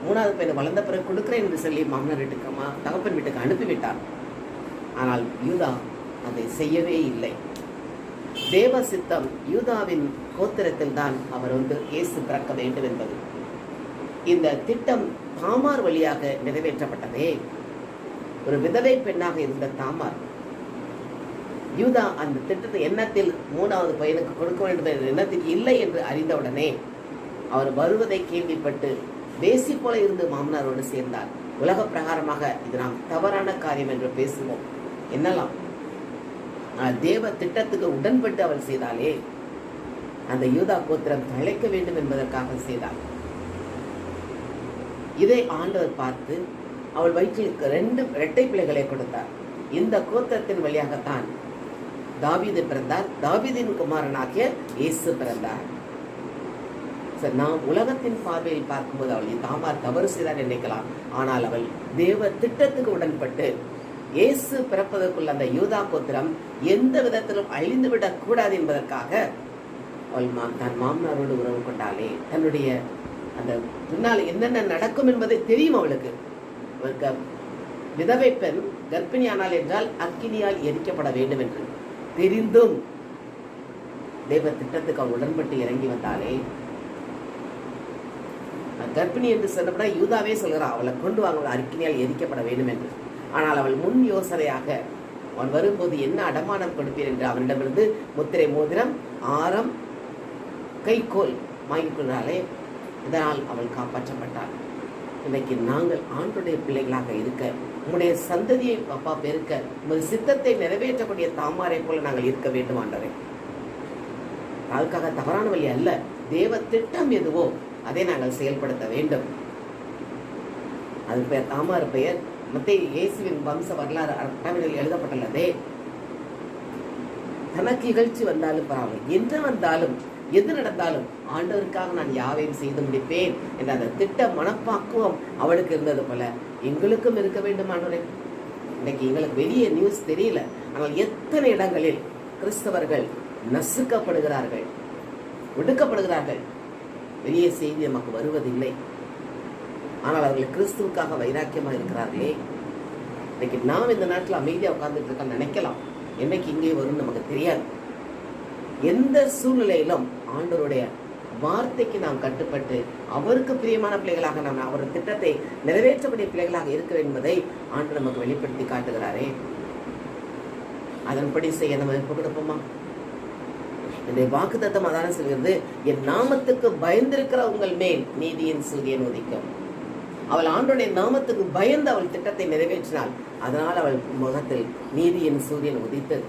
3வது பையனை வளர்ந்த பிறகு கொடுக்கிறேன் என்று சொல்லி மாமனார் வீட்டுக்கு தகப்பன் வீட்டுக்கு அனுப்பிவிட்டார். ஆனால் யூதா அதை செய்யவே இல்லை. தேவ சித்தம் யூதாவின் கோத்திரத்தில் தான் அவர் இயேசு பிறக்க வேண்டும் என்பது. இந்த திட்டம் தாமார் வழியாக நிறைவேற்றப்பட்டதே. ஒரு விதவை பெண்ணாக இருந்த தாமார் யூதா அந்த திட்டத்தை எண்ணத்தில் 3வது பையனுக்கு கொடுக்க வேண்டும் என்ற எண்ணத்தில் இல்லை என்று அறிந்தவுடனே அவர் வருவதை கேள்விப்பட்டு வேசி போல இருந்து மாமனாரோடு சேர்ந்தார். உலக பிரகாரமாக இது நாம் தவறான காரியம் என்று பேசுவோம் என்னலாம். தேவ திட்டத்துக்கு உடன்பட்டு அவள் செய்தாலே அந்த யூதா கோத்திரம் தழைக்க வேண்டும் என்பதற்காக செய்தார். இதை ஆண்டவர் பார்த்து அவள் வயிற்றில் 2 இரட்டை பிள்ளைகளை கொடுத்தார். இந்த கோத்திரத்தின் வழியாகத்தான் தாவீது பிறந்தார். தாவீதின் குமாரனாகிய இயேசு பிறந்தார். நாம் உலகத்தின் பார்வையில் பார்க்கும்போது அவள் தாமார் தவறு செய்தார் நினைக்கலாம். ஆனால் அவள் தேவ திட்டத்துக்கு உடன்பட்டு இயேசு பிறப்பதற்குள்ள அந்த யூதா கோத்திரம் எந்த விதத்திலும் அழிந்துவிடக் கூடாது என்பதற்காக அவள் தன் மாமனாரோடு உறவு கொண்டாலே தன்னுடைய அந்த பின்னால் என்னென்ன நடக்கும் என்பதை தெரியும் அவளுக்கு. விதவை பெண் கர்ப்பிணியானால் என்றால் அக்கினியால் எரிக்கப்பட வேண்டும் என்று தெரிந்தும் தேவ திட்டத்துக்கு அவள் உடன்பட்டு இறங்கி வந்தாலே கர்ப்பிணி என்று சொன்னப்பட யூதாவே சொல்கிறான் அவளை கொண்டு வாங்க அக்கினியால் எரிக்கப்பட வேண்டும் என்று. ஆனால் அவள் முன் யோசனையாக அவன் வரும்போது என்ன அடமானம் கொடுப்பீர் என்று அவனிடமிருந்து முத்திரை மோதிரம், ஆரம், கைக்கோல் வாங்கிக் கொண்டாலே இதனால் அவள் காப்பாற்றப்பட்டாள். இன்னைக்கு நாங்கள் ஆண்டுடைய பிள்ளைகளாக இருக்க உங்களுடைய சந்ததியை அப்பா பெருக்க உங்கள் சித்தத்தை நிறைவேற்றக்கூடிய தாமாரை போல நாங்கள் இருக்க வேண்டும் ஆண்டவரே. அதுக்காக தவறான வழி அல்ல, தேவ திட்டம் எதுவோ அதை நாங்கள் செயல்படுத்த வேண்டும். அது பெயர் தாமார் பெயர் மத்தேயு இயேசுவின் வம்ச வரலாறு அட்டவணையில் எழுதப்பட்டுள்ளதே. தனக்கு இகழ்ச்சி வந்தாலும் பரவாயில்லை, என்ன வந்தாலும் எது நடந்தாலும் ஆண்டவருக்காக நான் யாவையும் செய்து முடிப்பேன் என்ற அந்த திட்ட மனப்பாக்குவம் அவளுக்கு இருந்தது போல எங்களுக்கும் இருக்க வேண்டும் ஆண்டவரே. இன்னைக்கு எங்களுக்கு வெளியே நியூஸ் தெரியல, ஆனால் எத்தனை இடங்களில் கிறிஸ்தவர்கள் நசுக்கப்படுகிறார்கள், ஒடுக்கப்படுகிறார்கள். வெளியே செய்தி நமக்கு வருவதில்லை, ஆனால் அவர்கள் கிறிஸ்துவுக்காக வைராக்கியமாக இருக்கிறார்களே. இன்னைக்கு நாம் இந்த நாட்டில் அமைதியாக உட்கார்ந்துட்டு இருக்க நினைக்கலாம், என்னைக்கு இங்கே வரும்னு நமக்கு தெரியாது. எந்த சூழ்நிலையிலும் ஆண்டவருடைய வார்த்தைக்கு நாம் கட்டுப்பட்டு அவருக்கு பிரியமான பிள்ளைகளாக நாம் அவரது திட்டத்தை நிறைவேற்றக்கூடிய பிள்ளைகளாக இருக்க என்பதை ஆண்டு நமக்கு வெளிப்படுத்தி காட்டுகிறாரே. அதன்படி செய்ய நம்ம எப்ப கொடுப்போமா? இந்த வாக்கு தத்தம் அதான சொல்கிறது, என் நாமத்துக்கு பயந்திருக்கிற உங்கள் மேல் நீதியின் சூரியன் உதிக்கும். அவள் ஆண்டோடைய நாமத்துக்கு பயந்து அவள் திட்டத்தை நிறைவேற்றினாள், அதனால் அவள் முகத்தில் நீதியின் சூரியன் உதித்தது.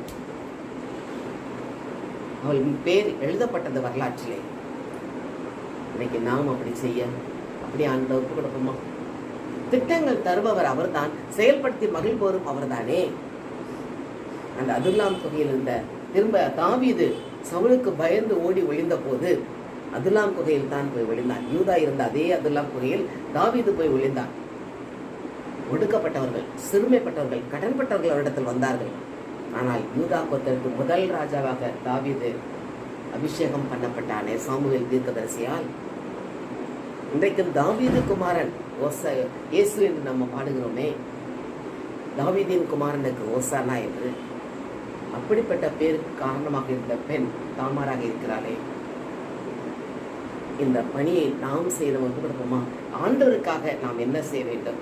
அவள் பேர் எழுதப்பட்டது வரலாற்றிலே. இன்னைக்கு நாம் அப்படி செய்ய அப்படி ஆண்டவருக்கு கொடுப்போமா? திட்டங்கள் தருபவர் அவர்தான், செயல்படுத்தி மகிழ்வோரும் அவர்தானே. அந்த அதுல்லாம் குகையில் இருந்த திரும்ப தாவீது சவுலுக்கு பயந்து ஓடி ஒளிந்த போது அதுல்லாம் குகையில் தான் போய் ஒளிந்தான். யூதா இருந்த அதே அதுல்லாம் குகையில் தாவீது போய் ஒளிந்தான். ஒடுக்கப்பட்டவர்கள், சிறுமைப்பட்டவர்கள், கடன்பட்டவர்கள் அவரிடத்தில் வந்தார்கள். ஆனால் யூதா கோத்திரத்துக்கு முதல் ராஜாவாக தாவீது அபிஷேகம் பண்ணப்பட்டானே சாமுவேல் தீர்க்கதரிசியால். இன்றைக்கும் தாவீது குமாரன் இயேசு என்று நம்ம பாடுகிறோமே, தாவீதின் குமாரனுக்கு ஓசானா என்று. அப்படிப்பட்ட பேருக்கு காரணமாக இருந்த பெண் தாமாராக இருக்கிறாளே. இந்த பணியை நாம் செய்து கொடுப்போமா? ஆண்டவருக்காக நாம் என்ன செய்ய வேண்டும்,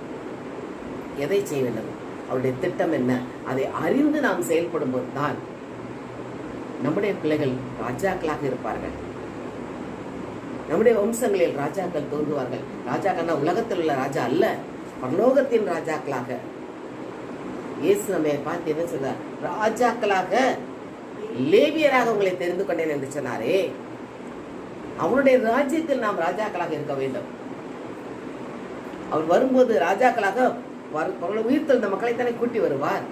எதை செய்ய வேண்டும், அவருடைய திட்டம் என்ன, அதை அறிந்து நாம் செயல்படும் போது தான் நம்முடைய பிள்ளைகள் ராஜாக்களாக இருப்பார்கள். நம்முடைய வம்சங்களில் ராஜாக்கள் தோன்றுவார்கள். ராஜாக்கள்னா உலகத்தில் உள்ள ராஜா அல்ல, பரலோகத்தின் ராஜாக்களாக. இயேசு நம்மை பார்த்து என்ன சொல்றார்? ராஜாக்களாக, லேவியராக உங்களை தெரிந்து கொண்டேன் என்று சொன்னாரே. அவருடைய ராஜ்யத்தில் நாம் ராஜாக்களாக இருக்க வேண்டும். அவர் வரும்போது ராஜாக்களாக உயிர்த்தெழுந்த இந்த மக்களைத்தானே கூட்டி வருவார்.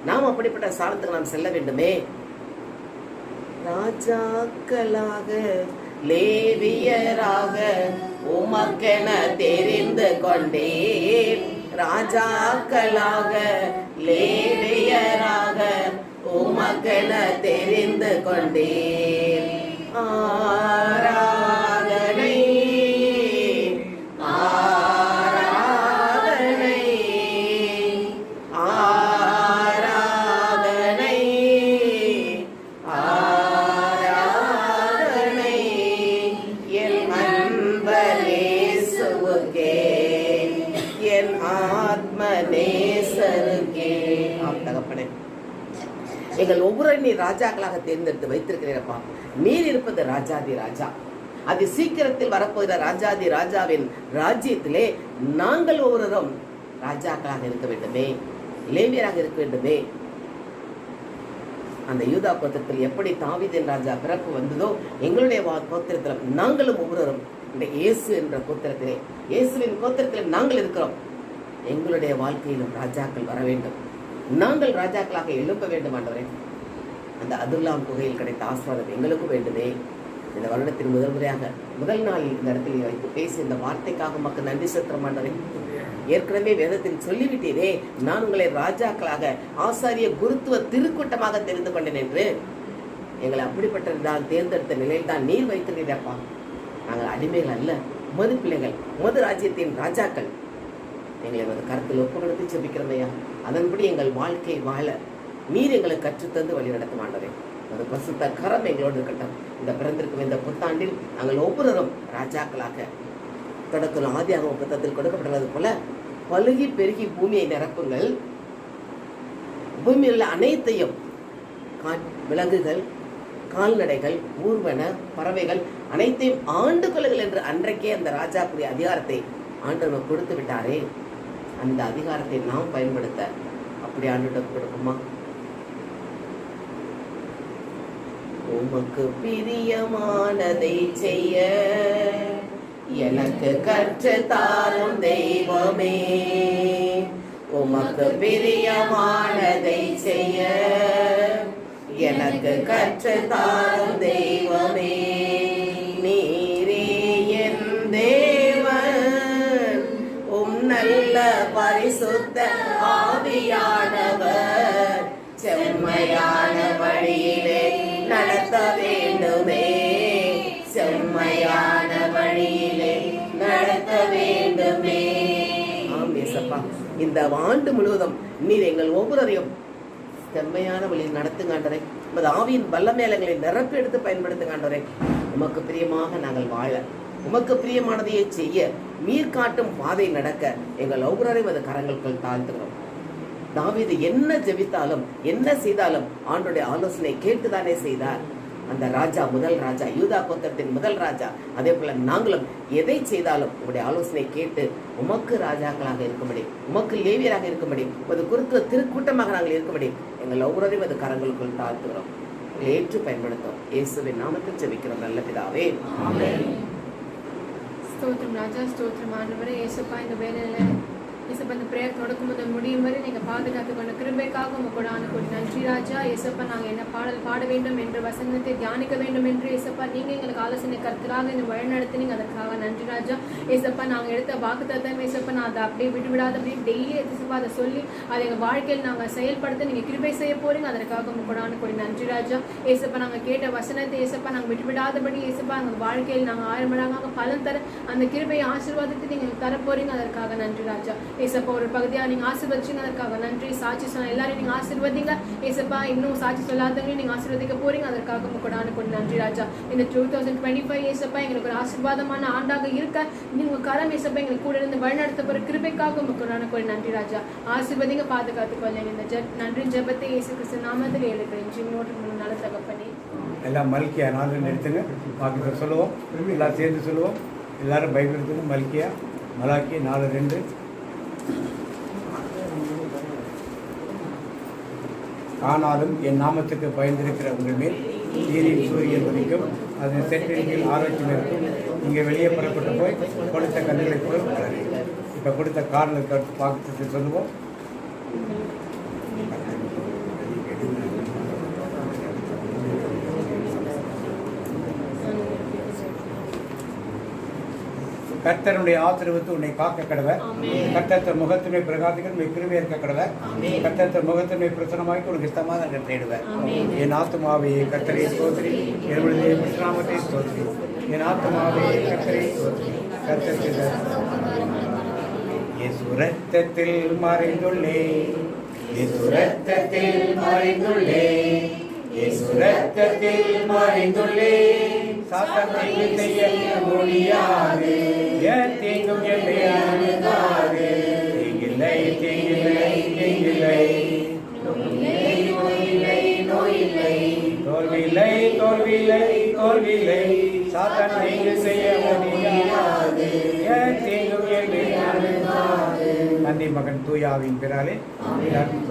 நாம் அப்படிப்பட்ட ஸ்தானத்துக்கு நாம் செல்ல வேண்டுமே. ராஜாக்களாக, லேவியராக உமக்கென தெரிந்து கொண்டேன். ராஜாக்களாக, லேவியராக உமக்கென தெரிந்து கொண்டேன். ஆராதனை ஆராதனை ஆராதனை ஆராதனை என் அன்பர் இயேசுவுக்கே, என் ஆத்ம நேசருக்கே. தகப்பனே, எங்கள் ஒவ்வொரு நீ ராஜாக்களாக தேர்ந்தெடுத்து வைத்திருக்கிறீரப்பா. நீர் இருப்பது ராஜாதி ராஜா. அது சீக்கிரத்தில் வரப்போகிற ராஜாதி ராஜாவின் ராஜ்யத்திலே நாங்கள் ஒவ்வொருவரும் ராஜாக்களாக இருக்க வேண்டுமே, லேவியராக இருக்க வேண்டுமே. அந்த யூதா கோத்திரத்தில் எப்படி தாவீதின் ராஜா பிறப்பு வந்ததோ, எங்களுடைய கோத்திரத்தில் நாங்களும் ஒவ்வொருவரும் இந்த இயேசு என்ற கோத்திரத்திலே, இயேசுவின் கோத்திரத்திலே நாங்கள் இருக்கிறோம். எங்களுடைய வாழ்க்கையிலும் ராஜாக்கள் வர வேண்டும், நாங்கள் ராஜாக்களாக எழுப்ப வேண்டும் ஆண்டவரே. அந்த அதுல்லாம் குகையில் கிடைத்த ஆசீர்வாதம் எங்களுக்கும் வேண்டுமே. இந்த வருடத்தின் முதல் முறையாக முதல் நாள் இந்த இடத்தில் வைத்து பேசி இந்த வார்த்தைக்காக மக்கள் நன்றி செலுத்துறோம் ஆண்டவரே. ஏற்கனவே வேதத்தில் சொல்லிவிட்டீரே, நான் உங்களை ராஜாக்களாக, ஆசாரிய குருத்துவ திருக்கூட்டமாக தெரிந்து கொண்டேன் என்று. எங்களை அப்படிப்பட்டதால் தேர்ந்தெடுத்த நிலையில் தான் நீர் வைத்திருக்கிறப்பா. நாங்கள் அடிமைகள் அல்ல, உமது பிள்ளைகள், உமது ராஜ்யத்தின் ராஜாக்கள். எங்களை எமது கருத்தில் ஒப்பு கொடுத்து செபிக்கிறோமையா. அதன்படி எங்கள் வாழ்க்கை வாழ நீர் எங்களுக்கு கற்றுத்தந்து வழி நடத்த மாட்டதே. அது பசுத்த கரம் எங்களோடு இருக்கட்டும். இந்த பிறந்திருக்கும் இந்த புத்தாண்டில் நாங்கள் ஒவ்வொருவரும் ராஜாக்களாக, தொடக்கத்தில் ஆதியாக புத்தகத்தில் கொடுக்கப்பட்டுள்ளது போல பழுகி பெருகி பூமியை நிரப்புங்கள். பூமியில் உள்ள அனைத்தையும், விலங்குகள், கால்நடைகள், ஊர்வன, பறவைகள் அனைத்தையும் ஆண்டு கொள்ளுங்கள் என்று அன்றைக்கே அந்த ராஜாக்குரிய அதிகாரத்தை ஆண்டவர் கொடுத்து விட்டாரே. அந்த அதிகாரத்தை நாம் பயன்படுத்த அப்படி ஆண்டவரிடம் கொடுக்குமா? உமக்கு பிரியமானதை செய்ய எனக்கு கற்று தாரும் தெய்வமே. உமக்கு பிரியமானதை செய்ய எனக்கு கற்றுத்தாரும் தெய்வமே. நீரே என் தேவன், நல்ல பரிசுத்த ஆவியானவர் செம்மையான வழியிலே நடத்த வேண்டுமே, செம்மையான வழியிலே நடத்த வேண்டுமே. ஆம் இயேசப்பா, இந்த ஆண்டு முழுவதும் நீர் எங்கள் ஒவ்வொருவரையும் செம்மையான வழியில் நடத்துங்காண்டரை, உமது ஆவியின் வல்லமேலங்களை நிரப்பி எடுத்து பயன்படுத்துங்காண்டரை. உமக்கு பிரியமாக நாங்கள் வாழ, உமக்கு பிரியமானதையே செய்ய, நீர் காட்டும் பாதை நடக்க எங்கள் ஒவ்வொருவரையும் அது கரங்களுக்குள் தாழ்த்துகிறோம். தாவீது என்ன ஜெபித்தாலும் என்ன செய்தாலும் ஆண்டோடைய ஆலோசனை கேட்டுதானே செய்தார். அந்த ராஜா, முதல் ராஜா, யூதா கோத்திரத்தின் முதல் ராஜா. அதே போல நாங்களும் எதை செய்தாலும் உங்களுடைய ஆலோசனை கேட்டு உமக்கு ராஜாக்களாக இருக்கும்படி, உமக்கு லேவியராக இருக்கும்படி, ஒரு குறுக்கு திருக்கூட்டமாக நாங்கள் இருக்கும்படி எங்கள் ஒவ்வொருவரையும் அது கரங்களுக்குள் தாழ்த்துகிறோம். ஏற்று பயன்படுத்தும் இயேசுவின் நாமத்தில் ஜெபிக்கிறோம் நல்ல பிதாவே, ஆமென். ஸ்தோத்திரம் ராஜா, ஸ்தோத்திரம் ஆண்டவரே. ஏசப்பா, இந்த வேலையில ஏசப்பா இந்த பிரேயர் தொடக்கும் முதல் முடியும் வரை நீங்கள் பாதுகாத்து கொண்ட கிருபைக்காக உங்க கூட ஆனக்கூடிய நன்றி ராஜா. ஏசப்பா, நாங்கள் என்ன பாடல் பாட வேண்டும் என்று வசனத்தை தியானிக்க வேண்டும் என்று ஏசப்பா நீங்கள் எங்களுக்கு ஆலோசனை கருத்துக்காக இந்த வழிநடத்தினீங்க, அதற்காக நன்றி ராஜா. ஏசப்பா, நாங்கள் எடுத்த வாக்கு தத்தம் ஏசப்பா, நான் அதை அப்படியே விட்டுவிடாத அப்படியே டெய்லி ஏசப்பா அதை சொல்லி அதை எங்கள் வாழ்க்கையில் நாங்கள் செயல்படுத்த நீங்கள் கிருபை செய்ய போறீங்க, அதற்காக உங்க கூட ஆனக்கூடிய நன்றி ராஜா. ஏசப்பா, நாங்கள் கேட்ட வசனத்தை ஏசப்பா நாங்கள் விட்டுவிடாதபடி ஏசப்பா எங்கள் வாழ்க்கையில் நாங்கள் 1000 மடங்காக பலன் தர அந்த கிருபையை ஆசீர்வாதத்தை நீங்கள் தர போறீங்க, அதற்காக நன்றி ராஜா. ஏசப்பா, ஒரு பகுதியாக நீங்கள் ஆசீர்வதிச்சிங்க, அதற்காக நன்றி. சாட்சி சொன்ன எல்லாரையும் நீங்கள் ஆசீர்வதிங்க ஏசப்பா. இன்னும் சாட்சி சொல்லாதவங்களையும் நீங்கள் ஆசீர்வதிக்க போறீங்க, அதற்காக உங்க கூட நன்றி ராஜா. இந்த 2025 ஏசப்பா எங்களுக்கு ஒரு ஆசீர்வாதமான ஆண்டாக இருக்க நீங்க கரம் ஏசப்பா எங்களுக்கு கூட இருந்து வழிநடத்த போற கிருபைக்காக உங்க கூட நன்றி ராஜா. ஆசீர்வதிங்க, பாதுகாத்துக் கொள்ளுங்க. இந்த நன்றி ஜெபத்தை இயேசு கிறிஸ்து நாமத்தில் ஏழுக்கிறேன் ஜீவனோடு நல்ல தகப்பனே. எல்லாம் மல்கியா 4 எடுத்துங்க, பாக்கி சொல்லுவோம், எல்லாம் சேர்ந்து சொல்லுவோம். எல்லாரும் பைபிள் எடுத்துங்க. மல்கியா, மலாக்கி 4:2. ஆனாலும் என் நாமத்துக்கு பயந்திருக்கிற உங்கள் மேல் நீரின் சூரியன் உதிக்கும், அதன் செற்றின் ஆரோக்கியம் இருக்கும். நீங்கள் வெளியே புறப்பட்டு போய் கொடுத்த கண்களை போய் வளரு. இப்போ கொடுத்த காரணத்தை பார்த்து சொல்லுவோம். கர்த்தருடைய ஆசீர்வாதத்தை உன்னை காக்க கடவர். கர்த்தர் முகத்தினை பிரகாசிகள் உன்னை கிருபை இருக்க கடவர். கர்த்தர் முகத்தினை பிரசனமாக்கி உனக்கு சமாதானம் தேடுவர். என் ஆத்துமாவே கர்த்தரை ஸ்தோத்திரி, என்னுடைய விஸ்ராமத்தை ஸ்தோத்திரி. என் ஆத்துமாவே கர்த்தரை ஸ்தோத்திரி. கர்த்தர் இயேசு ரத்தத்தில் மறைந்துள்ளே, இயேசு ரத்தத்தில் மறைந்துள்ளே, இயேசு ரத்தத்தில் மறைந்துள்ளே. சாத்தானை செய்ய முடியாது, தீங்கும் என்னை அணுகாது. தீங்கில்லை, தீங்கில்லை, தீங்கில்லை, நோயில்லை, தோல்வியில்லை, தோல்வியில்லை, தோல்வியில்லை. சாத்தானை செய்ய முடியாது, தீங்கும் என்னை அணுகாது. தந்தை மகன் தூயாவின் பிறாலே எல்லாரும்